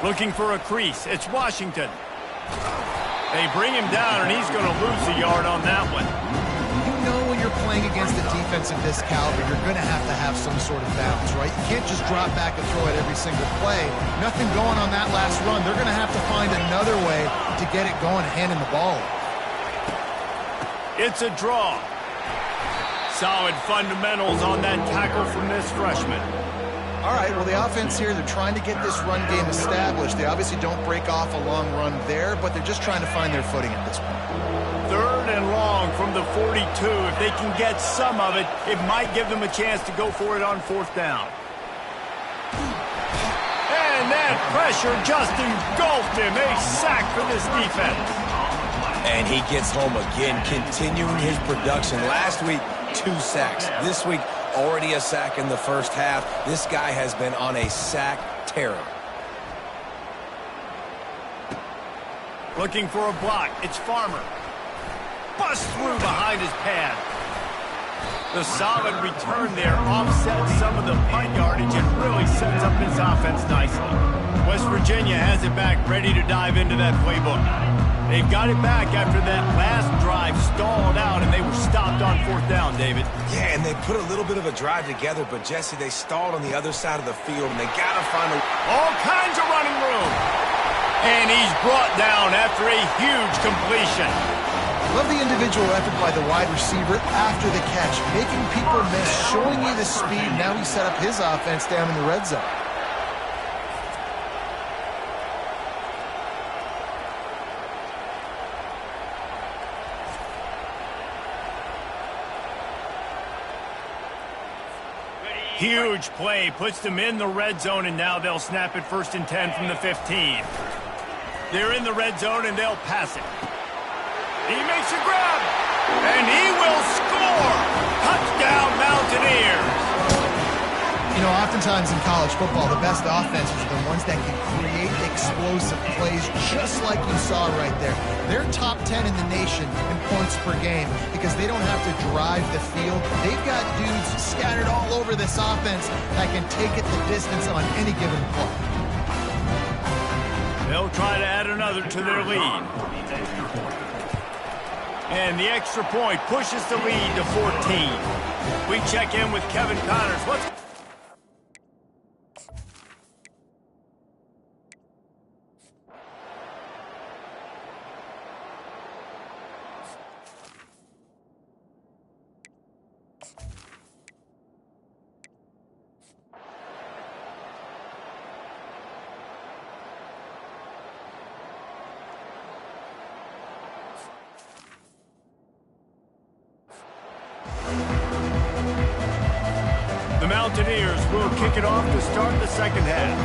Looking for a crease. It's Washington. They bring him down, and he's going to lose a yard on that one. You know when you're playing against a defense of this caliber, you're going to have some sort of balance, right? You can't just drop back and throw it every single play. Nothing going on that last run. They're going to have to find another way to get it going, handing the ball. It's a draw. Solid fundamentals on that tackle from this freshman. All right, well, the offense here, they're trying to get this run game established. They obviously don't break off a long run there, but they're just trying to find their footing at this point. 3rd and long from the 42. If they can get some of it, it might give them a chance to go for it on 4th down. And that pressure just engulfed him. A sack for this defense. And he gets home again, continuing his production. Last week, 2 sacks. This week, already a sack in the first half. This guy has been on a sack terror. Looking for a block. It's Farmer. Busts through behind his pad. The solid return there offsets some of the punt yardage and really sets up his offense nicely. West Virginia has it back, ready to dive into that playbook. They've got it back after that last drive stalled out, and they were stopped on 4th down, David. Yeah, and they put a little bit of a drive together, but, Jesse, they stalled on the other side of the field, and they got to find all kinds of running room. And he's brought down after a huge completion. Love the individual effort by the wide receiver after the catch, making people miss, showing you the speed. Now he set up his offense down in the red zone. Huge play, puts them in the red zone, and now they'll snap it 1st and 10 from the 15. They're in the red zone, and they'll pass it. He makes a grab, and he will score! Touchdown, Mountaineers! You know, oftentimes in college football, the best offenses are the ones that can create explosive plays, just like you saw right there. They're top 10 in the nation in points per game because they don't have to drive the field. They've got dudes scattered all over this offense that can take it the distance on any given play. They'll try to add another to their lead. And the extra point pushes the lead to 14. We check in with Kevin Connors. The Mountaineers will kick it off to start the second half.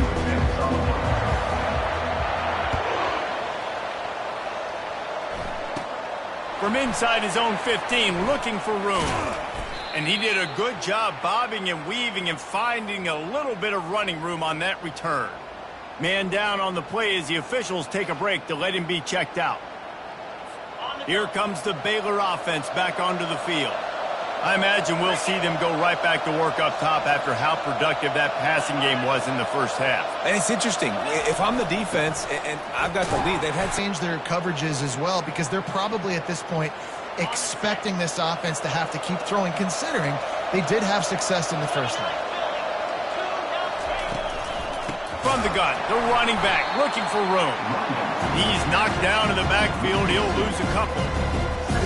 From inside his own 15, looking for room. And he did a good job bobbing and weaving and finding a little bit of running room on that return. Man down on the play as the officials take a break to let him be checked out. Here comes the Baylor offense back onto the field. I imagine we'll see them go right back to work up top after how productive that passing game was in the first half. And it's interesting. If I'm the defense and I've got the lead, they've had to change their coverages as well because they're probably at this point expecting this offense to have to keep throwing, considering they did have success in the first half. From the gun, the running back looking for room. He's knocked down in the backfield. He'll lose a couple.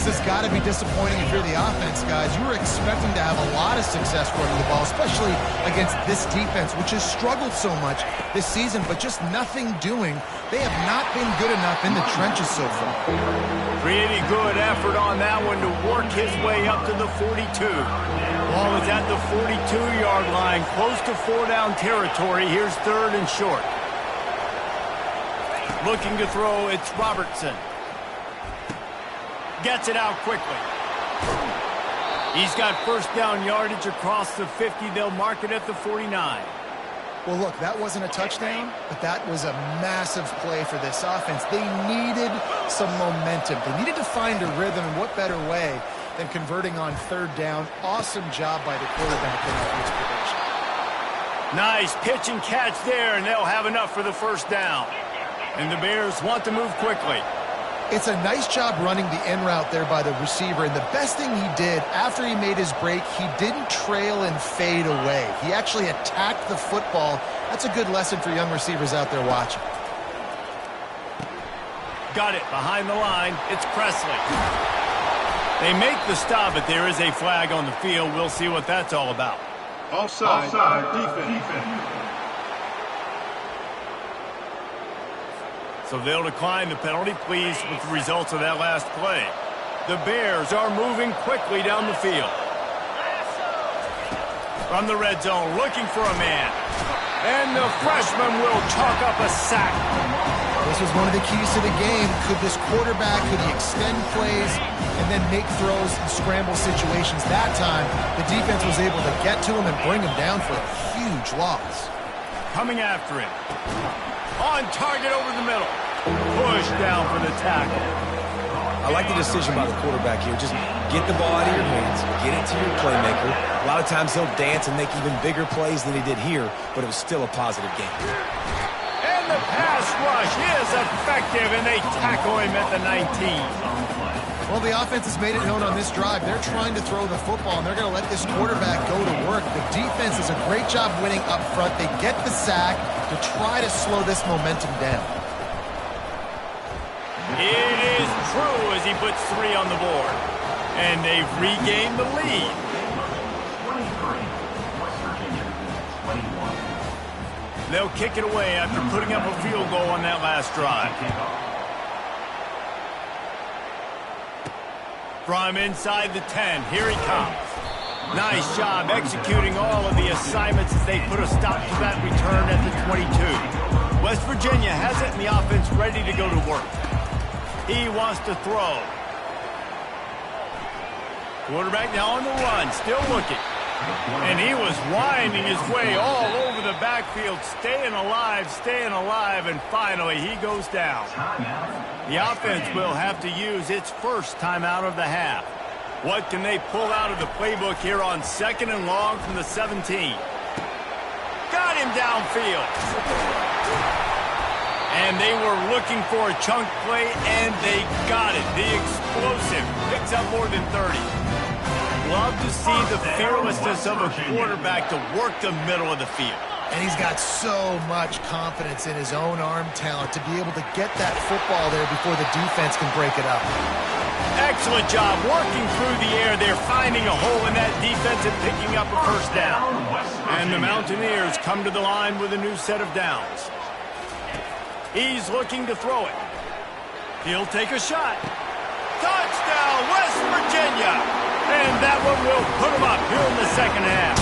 This has got to be disappointing if you're the offense, guys. You were expecting to have a lot of success running the ball, especially against this defense, which has struggled so much this season, but just nothing doing. They have not been good enough in the trenches so far. Pretty good effort on that one to work his way up to the 42. Ball is at the 42-yard line, close to 4-down territory. Here's 3rd and short. Looking to throw, it's Robertson. Gets it out quickly. He's got 1st down yardage across the 50. They'll mark it at the 49. Well, look, that wasn't a touchdown, but that was a massive play for this offense. They needed some momentum. They needed to find a rhythm, and what better way than converting on 3rd down. Awesome job by the quarterback in that production. Nice pitch and catch there, and they'll have enough for the 1st down. And the Bears want to move quickly. It's a nice job running the in route there by the receiver, and the best thing he did after he made his break, he didn't trail and fade away. He actually attacked the football. That's a good lesson for young receivers out there watching. Got it behind the line. It's Presley. They make the stop, but there is a flag on the field. We'll see what that's all about. Offside defense. So they'll decline the penalty, pleased with the results of that last play. The Bears are moving quickly down the field. From the red zone, looking for a man. And the freshman will chalk up a sack. This was one of the keys to the game. Could this quarterback, could he extend plays and then make throws in scramble situations? That time, the defense was able to get to him and bring him down for a huge loss. Coming after him. On target over the middle. Push down for the tackle. I like the decision by the quarterback here. Just get the ball out of your hands, get it to your playmaker. A lot of times he'll dance and make even bigger plays than he did here, but it was still a positive game. And the pass rush is effective, and they tackle him at the 19. Well, the offense has made it known on this drive. They're trying to throw the football, and they're going to let this quarterback go to work. The defense does a great job winning up front. They get the sack to try to slow this momentum down. It is true as he puts 3 on the board. And they've regained the lead. 23, West Virginia, 21. They'll kick it away after putting up a field goal on that last drive. From inside the 10, here he comes. Nice job executing all of the assignments as they put a stop to that return at the 22. West Virginia has it and the offense ready to go to work. He wants to throw. Quarterback now on the run, still looking. And he was winding his way all over the backfield, staying alive, and finally he goes down. The offense will have to use its first timeout of the half. What can they pull out of the playbook here on 2nd and long from the 17? Got him downfield. And they were looking for a chunk play, and they got it. The explosive picks up more than 30. Love to see the fearlessness of a quarterback to work the middle of the field. And he's got so much confidence in his own arm talent to be able to get that football there before the defense can break it up. Excellent job working through the air. They're finding a hole in that defense and picking up a first down. And the Mountaineers come to the line with a new set of downs. He's looking to throw it. He'll take a shot. Touchdown, West Virginia! And that one will put him up here in the second half.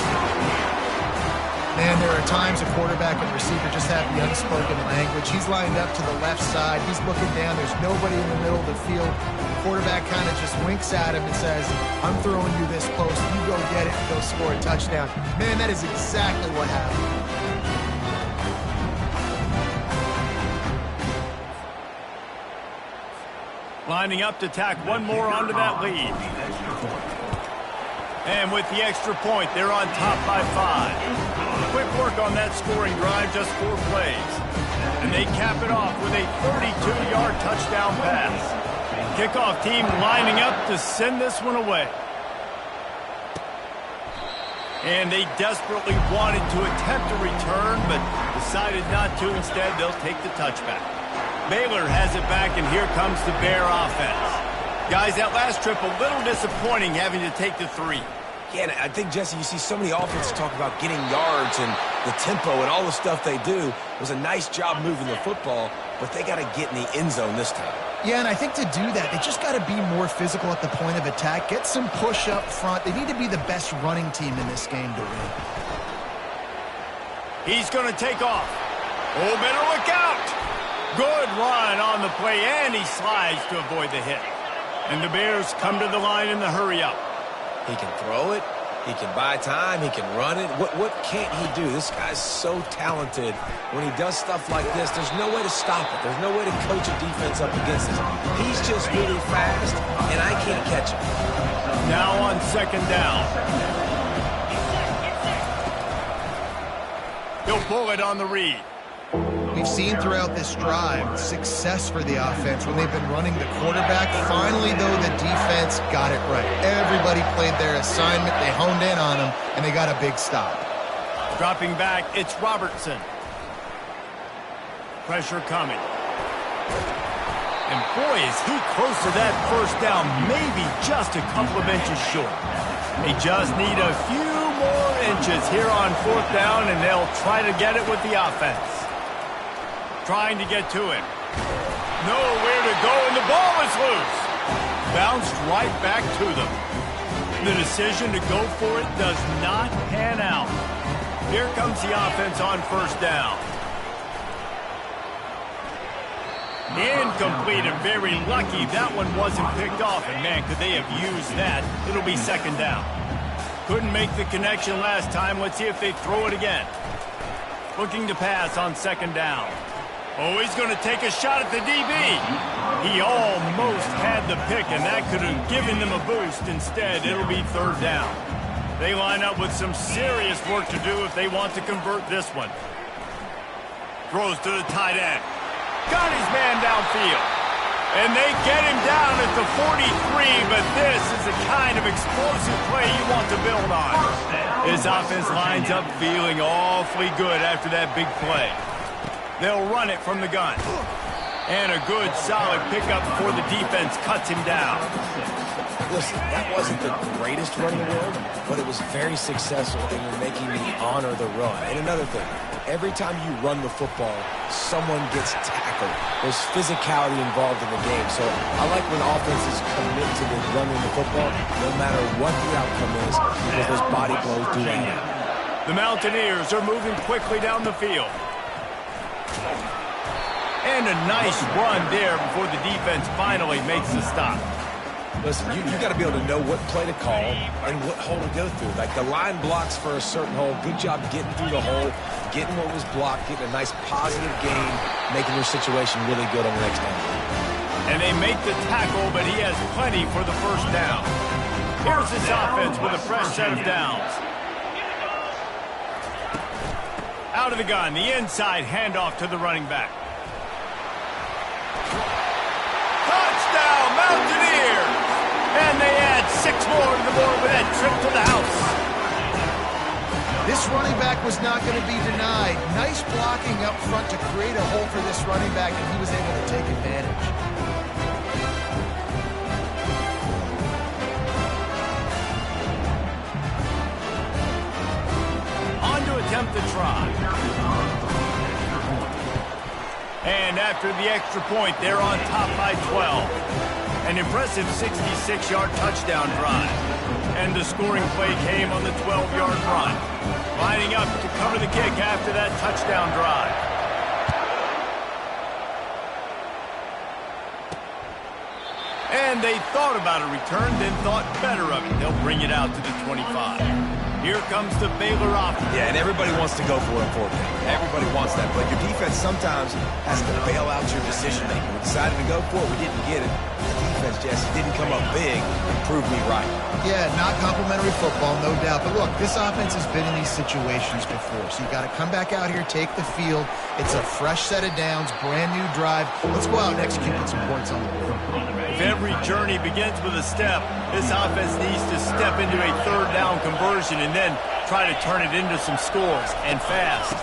Man, there are times a quarterback and receiver just have the unspoken language. He's lined up to the left side. He's looking down. There's nobody in the middle of the field. The quarterback kind of just winks at him and says, I'm throwing you this close. You go get it and go score a touchdown. Man, that is exactly what happened. Lining up to tack one more onto that lead. And with the extra point, they're on top by 5. Quick work on that scoring drive, just 4 plays. And they cap it off with a 32-yard touchdown pass. Kickoff team lining up to send this one away. And they desperately wanted to attempt a return, but decided not to. Instead, they'll take the touchback. Baylor has it back, and here comes the Bear offense. Guys, that last trip, a little disappointing having to take the 3. Yeah, and I think, Jesse, you see so many offenses talk about getting yards and the tempo and all the stuff they do. It was a nice job moving the football, but they got to get in the end zone this time. Yeah, and I think to do that, they just got to be more physical at the point of attack, get some push up front. They need to be the best running team in this game to win. He's going to take off. Oh, better look out. Good run on the play, and he slides to avoid the hit. And the Bears come to the line in the hurry-up. He can throw it. He can buy time. He can run it. What can't he do? This guy's so talented. When he does stuff like this, there's no way to stop it. There's no way to coach a defense up against this. He's just really fast, and I can't catch him. Now on 2nd down. He'll pull it on the read. We've seen throughout this drive success for the offense when they've been running the quarterback. Finally, though, the defense got it right. Everybody played their assignment. They honed in on them, and they got a big stop. Dropping back, it's Robertson. Pressure coming. And boy, is he close to that first down, maybe just a couple of inches short. They just need a few more inches here on 4th down, and they'll try to get it with the offense. Trying to get to him. Nowhere to go, and the ball is loose. Bounced right back to them. The decision to go for it does not pan out. Here comes the offense on 1st down. Incomplete, and very lucky that one wasn't picked off. And man, could they have used that? It'll be second down. Couldn't make the connection last time. Let's see if they throw it again. Looking to pass on second down. Oh, he's going to take a shot at the DB. He almost had the pick, and that could have given them a boost. Instead, it'll be third down. They line up with some serious work to do if they want to convert this one. Throws to the tight end. Got his man downfield. And they get him down at the 43, but this is the kind of explosive play you want to build on. His offense lines up feeling awfully good after that big play. They'll run it from the gun. And a good, solid pickup before the defense cuts him down. Listen, that wasn't the greatest run in the world, but it was very successful, and you're making me honor the run. And another thing, every time you run the football, someone gets tackled. There's physicality involved in the game. So I like when offenses commit to the running the football, no matter what the outcome is, because those body blows do that. The Mountaineers are moving quickly down the field. And a nice run there before the defense finally makes the stop. Listen, you got to be able to know what play to call and what hole to go through. Like the line blocks for a certain hole. Good job getting through the hole, getting what was blocked, getting a nice positive gain, making your situation really good on the next down. And they make the tackle, but he has plenty for the first down. Here's his offense with a fresh set of downs. Out of the gun, the inside handoff to the running back. Touchdown, Mountaineers! And they add 6 more to the board with that trip to the house. This running back was not going to be denied. Nice blocking up front to create a hole for this running back, and he was able to take advantage. On to attempt the try. And after the extra point, they're on top by 12. An impressive 66-yard touchdown drive. And the scoring play came on the 12-yard run. Lining up to cover the kick after that touchdown drive. And they thought about a return, then thought better of it. They'll bring it out to the 25. Here comes the Baylor offense. Yeah, and everybody wants to go for it, for it. Everybody wants that, but your defense sometimes has to bail out your decision-making. We decided to go for it. We didn't get it. The defense, Jesse, didn't come up big and prove me right. Yeah, not complimentary football, no doubt. But look, this offense has been in these situations before, so you got to come back out here, take the field. It's a fresh set of downs, brand new drive. Let's go out and execute with some points on the board. If every journey begins with a step, this offense needs to step into a third down conversion and then try to turn it into some scores, and fast.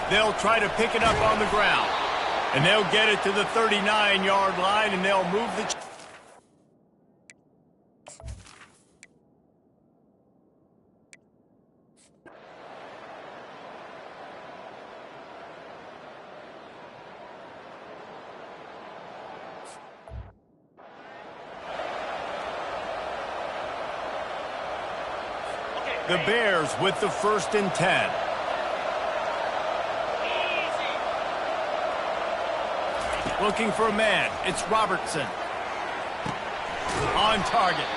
They'll try to pick it up on the ground, and they'll get it to the 39-yard line, and they'll move the... The Bears with the 1st and 10. Looking for a man. It's Robertson. On target.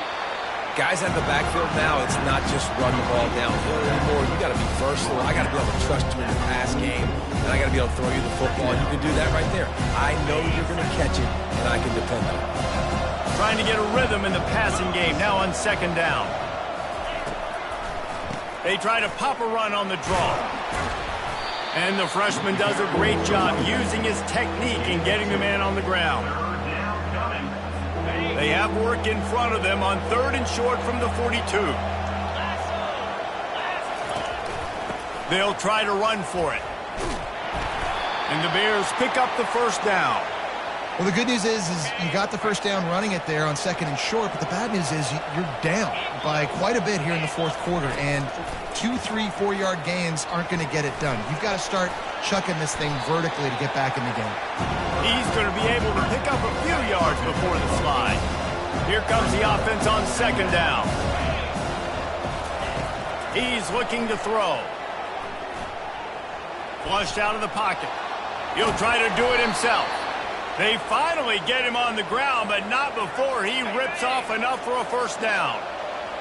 Guys out of the backfield now, it's not just run the ball downfield anymore. You got to be versatile. I got to be able to trust you in the pass game, and I got to be able to throw you the football. And you can do that right there. I know you're going to catch it, and I can depend on it. Trying to get a rhythm in the passing game now on second down. They try to pop a run on the draw. And the freshman does a great job using his technique and getting the man on the ground. They have work in front of them on 3rd and short from the 42. They'll try to run for it. And the Bears pick up the first down. Well, the good news is you got the first down running it there on 2nd and short, but the bad news is you're down by quite a bit here in the 4th quarter, and 2, 3, 4-yard gains aren't going to get it done. You've got to start chucking this thing vertically to get back in the game. He's going to be able to pick up a few yards before the slide. Here comes the offense on 2nd down. He's looking to throw. Flushed out of the pocket. He'll try to do it himself. They finally get him on the ground, but not before he rips off enough for a first down.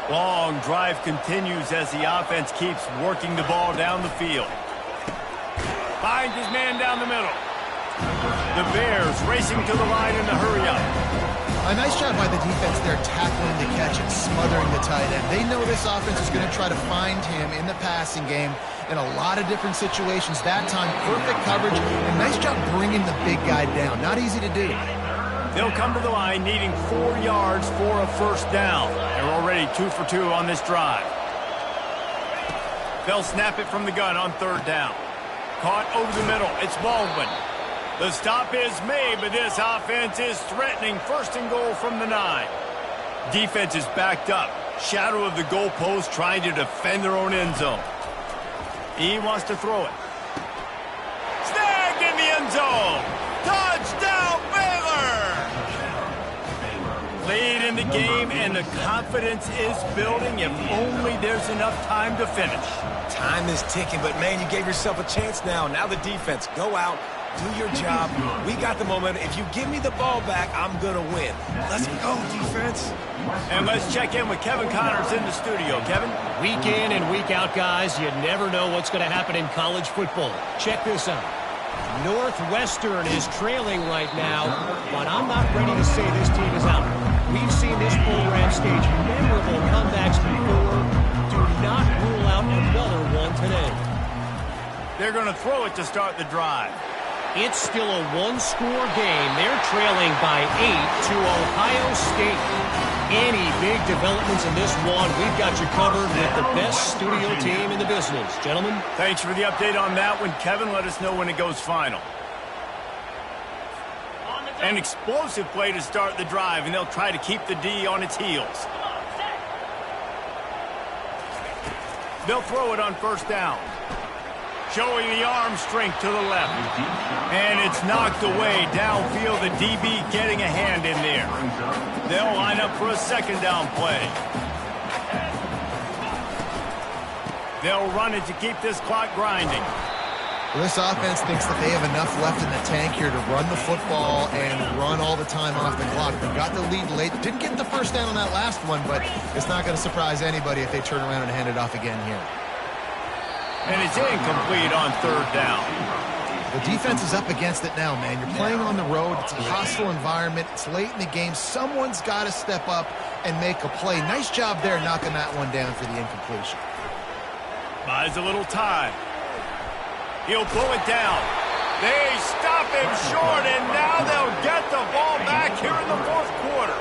Long drive continues as the offense keeps working the ball down the field. Finds his man down the middle. The Bears racing to the line in the hurry-up. A nice job by the defense there tackling the catch and smothering the tight end. They know this offense is going to try to find him in the passing game in a lot of different situations. That time, perfect coverage, and nice job bringing the big guy down. Not easy to do. They'll come to the line needing 4 yards for a first down. They're already 2 for 2 on this drive. They'll snap it from the gun on third down. Caught over the middle. It's Baldwin. The stop is made, but this offense is threatening first and goal from the 9. Defense is backed up. Shadow of the goalpost trying to defend their own end zone. He wants to throw it. Snagged in the end zone. Touchdown, Baylor! Lead in the game, and the confidence is building if only there's enough time to finish. Time is ticking, but, man, you gave yourself a chance now. Now the defense, go out, do your job. We got the momentum. If you give me the ball back, I'm going to win. Let's go, defense. And let's check in with Kevin Connors in the studio. Kevin? Week in and week out, guys, you never know what's going to happen in college football. Check this out. Northwestern is trailing right now, but I'm not ready to say this team is out. We've seen this program stage memorable comebacks before. Do not rule out another one today. They're going to throw it to start the drive. It's still a one-score game. They're trailing by 8 to Ohio State. Any big developments in this one, we've got you covered with the best studio team in the business. Gentlemen? Thanks for the update on that one, Kevin. Let us know when it goes final. An explosive play to start the drive, and they'll try to keep the D on its heels. They'll throw it on first down. Showing the arm strength to the left. And it's knocked away downfield. The DB getting a hand in there. They'll line up for a second down play. They'll run it to keep this clock grinding. Well, this offense thinks that they have enough left in the tank here to run the football and run all the time off the clock. They got the lead late. Didn't get the first down on that last one, but it's not going to surprise anybody if they turn around and hand it off again here. And it's incomplete on third down. The defense is up against it now, man. You're playing on the road. It's a hostile environment. It's late in the game. Someone's got to step up and make a play. Nice job there knocking that one down for the incompletion. Buys a little time. He'll pull it down. They stop him short, and now they'll get the ball back here in the fourth quarter.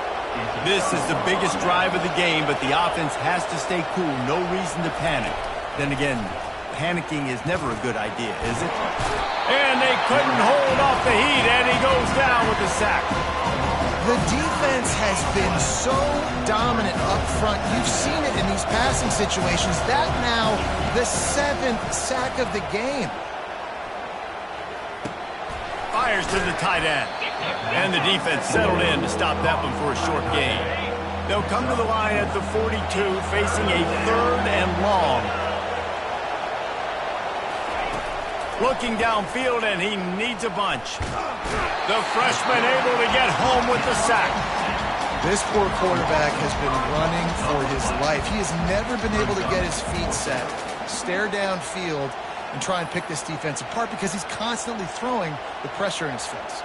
This is the biggest drive of the game, but the offense has to stay cool. No reason to panic. Then again, panicking is never a good idea, is it? And they couldn't hold off the heat, and he goes down with the sack. The defense has been so dominant up front. You've seen it in these passing situations. That now the 7th sack of the game. Fires to the tight end. And the defense settled in to stop that one for a short gain. They'll come to the line at the 42, facing a third and long. Looking downfield, and he needs a bunch. The freshman able to get home with the sack. This poor quarterback has been running for his life. He has never been able to get his feet set, stare downfield, and try and pick this defense apart because he's constantly throwing the pressure in his face.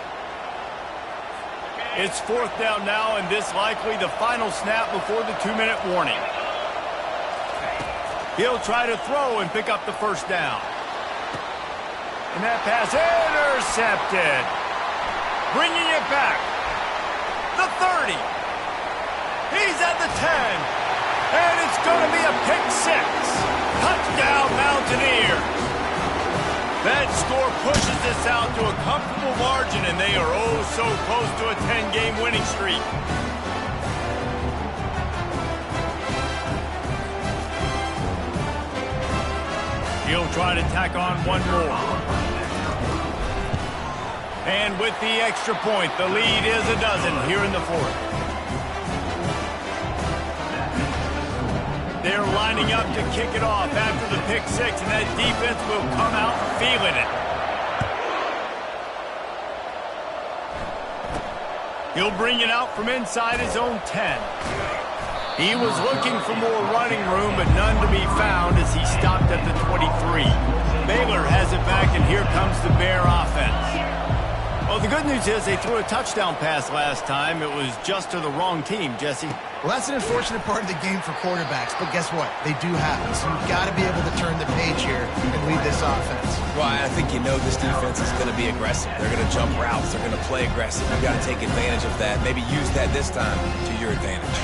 It's fourth down now, and this likely the final snap before the 2-minute warning. He'll try to throw and pick up the first down. And that pass intercepted. Bringing it back. The 30. He's at the 10. And it's going to be a pick six. Touchdown, Mountaineer. That score pushes this out to a comfortable margin, and they are oh so close to a 10-game winning streak. He'll try to tack on one more. And with the extra point, the lead is a dozen here in the fourth. They're lining up to kick it off after the pick six, and that defense will come out feeling it. He'll bring it out from inside his own 10. He was looking for more running room, but none to be found as he stopped at the 23. Baylor has it back, and here comes the Bear offense. Well, the good news is they threw a touchdown pass last time. It was just to the wrong team, Jesse. Well, that's an unfortunate part of the game for quarterbacks, but guess what? They do happen, so you've got to be able to turn the page here and lead this offense. Well, I think you know this defense is going to be aggressive. They're going to jump routes. They're going to play aggressive. You've got to take advantage of that. Maybe use that this time to your advantage.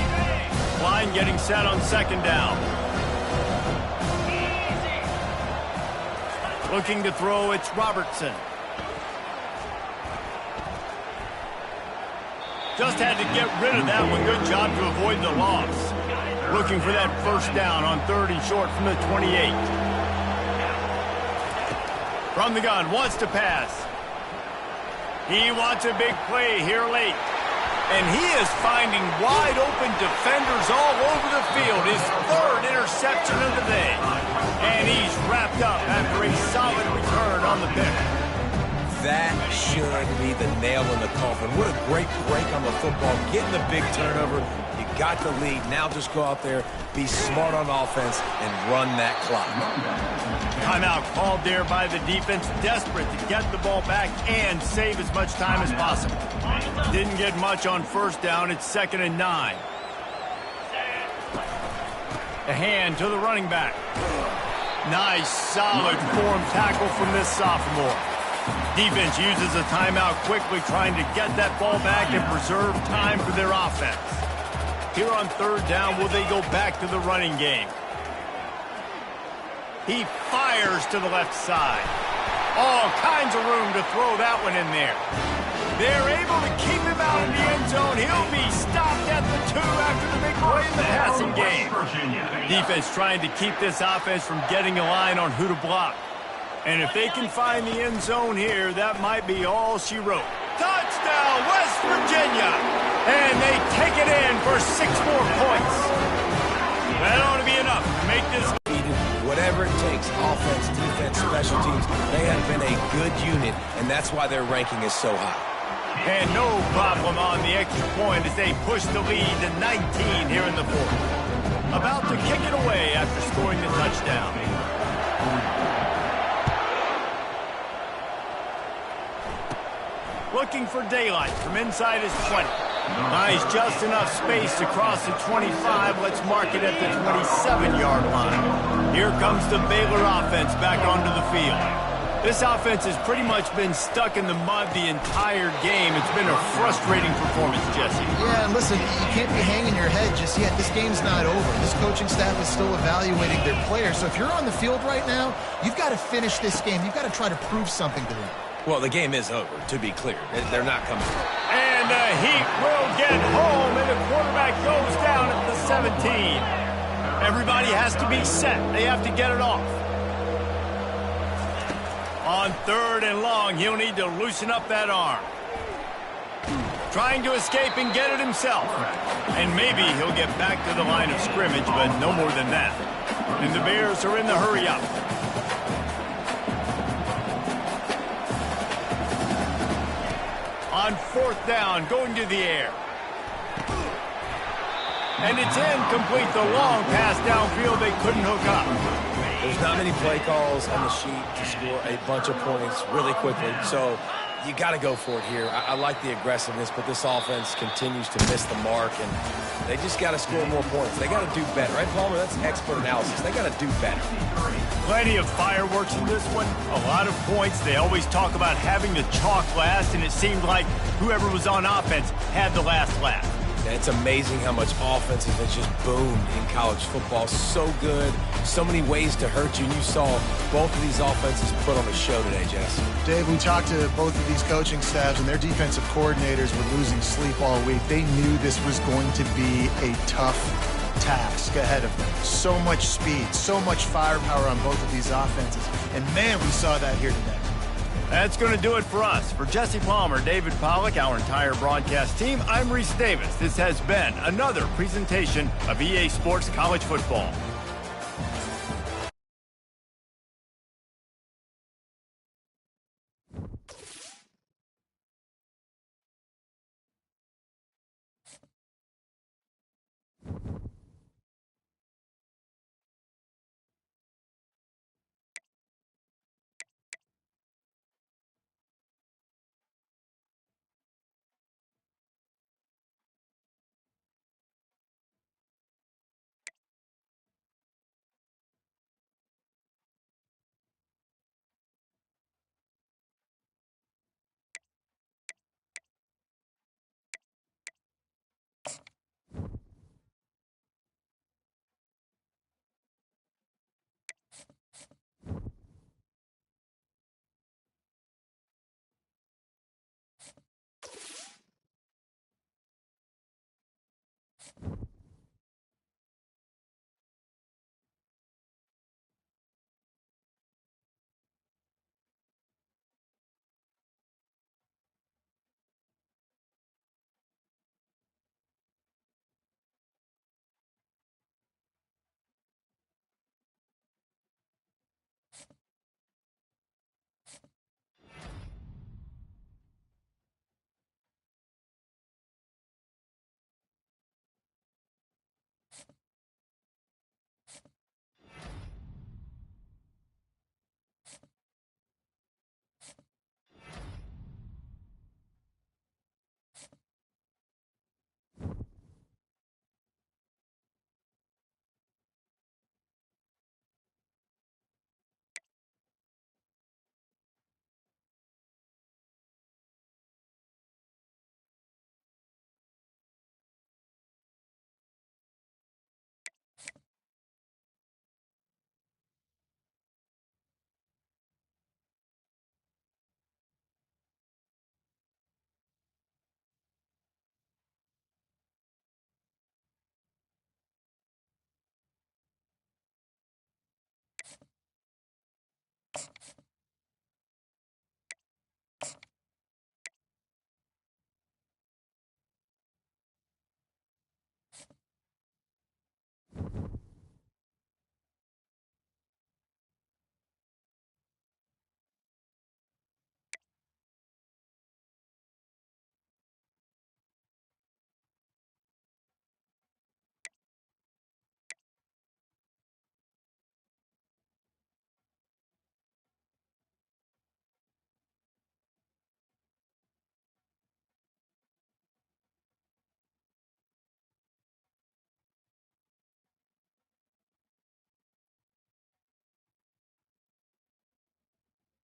Line getting set on second down. Looking to throw, it's Robertson. Just had to get rid of that one. Good job to avoid the loss. Looking for that first down on 3rd and short from the 28. From the gun, wants to pass. He wants a big play here late. And he is finding wide open defenders all over the field. His 3rd interception of the day. And he's wrapped up after a solid return on the pick. That should be the nail in the coffin. What a great break on the football. Getting the big turnover. You got the lead. Now just go out there, be smart on offense, and run that clock. Timeout called there by the defense. Desperate to get the ball back and save as much time as possible. Didn't get much on first down. It's 2nd and 9. A hand to the running back. Nice, solid form tackle from this sophomore. Defense uses a timeout quickly, trying to get that ball back and preserve time for their offense. Here on 3rd down, will they go back to the running game? He fires to the left side. All kinds of room to throw that one in there. They're able to keep him out of the end zone. He'll be stopped at the 2 after the big play in the passing game. Defense trying to keep this offense from getting a line on who to block. And if they can find the end zone here, that might be all she wrote. Touchdown, West Virginia! And they take it in for 6 more points. That ought to be enough to make this. Whatever it takes, offense, defense, special teams, they have been a good unit, and that's why their ranking is so high. And no problem on the extra point as they push the lead to 19 here in the 4th. About to kick it away after scoring the touchdown. Looking for daylight from inside his 20. Nice, just enough space to cross the 25. Let's mark it at the 27-yard line. Here comes the Baylor offense back onto the field. This offense has pretty much been stuck in the mud the entire game. It's been a frustrating performance, Jesse. Yeah, and listen, you can't be hanging your head just yet. This game's not over. This coaching staff is still evaluating their players. So if you're on the field right now, you've got to finish this game. You've got to try to prove something to them. Well, the game is over, to be clear. They're not coming through. And the Heat will get home, and the quarterback goes down at the 17. Everybody has to be set. They have to get it off. On 3rd and long, he'll need to loosen up that arm. Trying to escape and get it himself. And maybe he'll get back to the line of scrimmage, but no more than that. And the Bears are in the hurry up. On 4th down, going to the air. And it's incomplete. The long pass downfield, they couldn't hook up. There's not many play calls on the sheet to score a bunch of points really quickly, so you got to go for it here. I like the aggressiveness, but this offense continues to miss the mark, and they just got to score more points. They got to do better, right, Palmer? That's expert analysis. They got to do better. Plenty of fireworks in this one. A lot of points. They always talk about having the chalk last, and it seemed like whoever was on offense had the last laugh. And it's amazing how much offense has just boomed in college football. So good, so many ways to hurt you. And you saw both of these offenses put on a show today, Jess. Dave, we talked to both of these coaching staffs, and their defensive coordinators were losing sleep all week. They knew this was going to be a tough task ahead of them. So much speed, so much firepower on both of these offenses. And, man, we saw that here today. That's going to do it for us. For Jesse Palmer, David Pollack, our entire broadcast team, I'm Reese Davis. This has been another presentation of EA Sports College Football.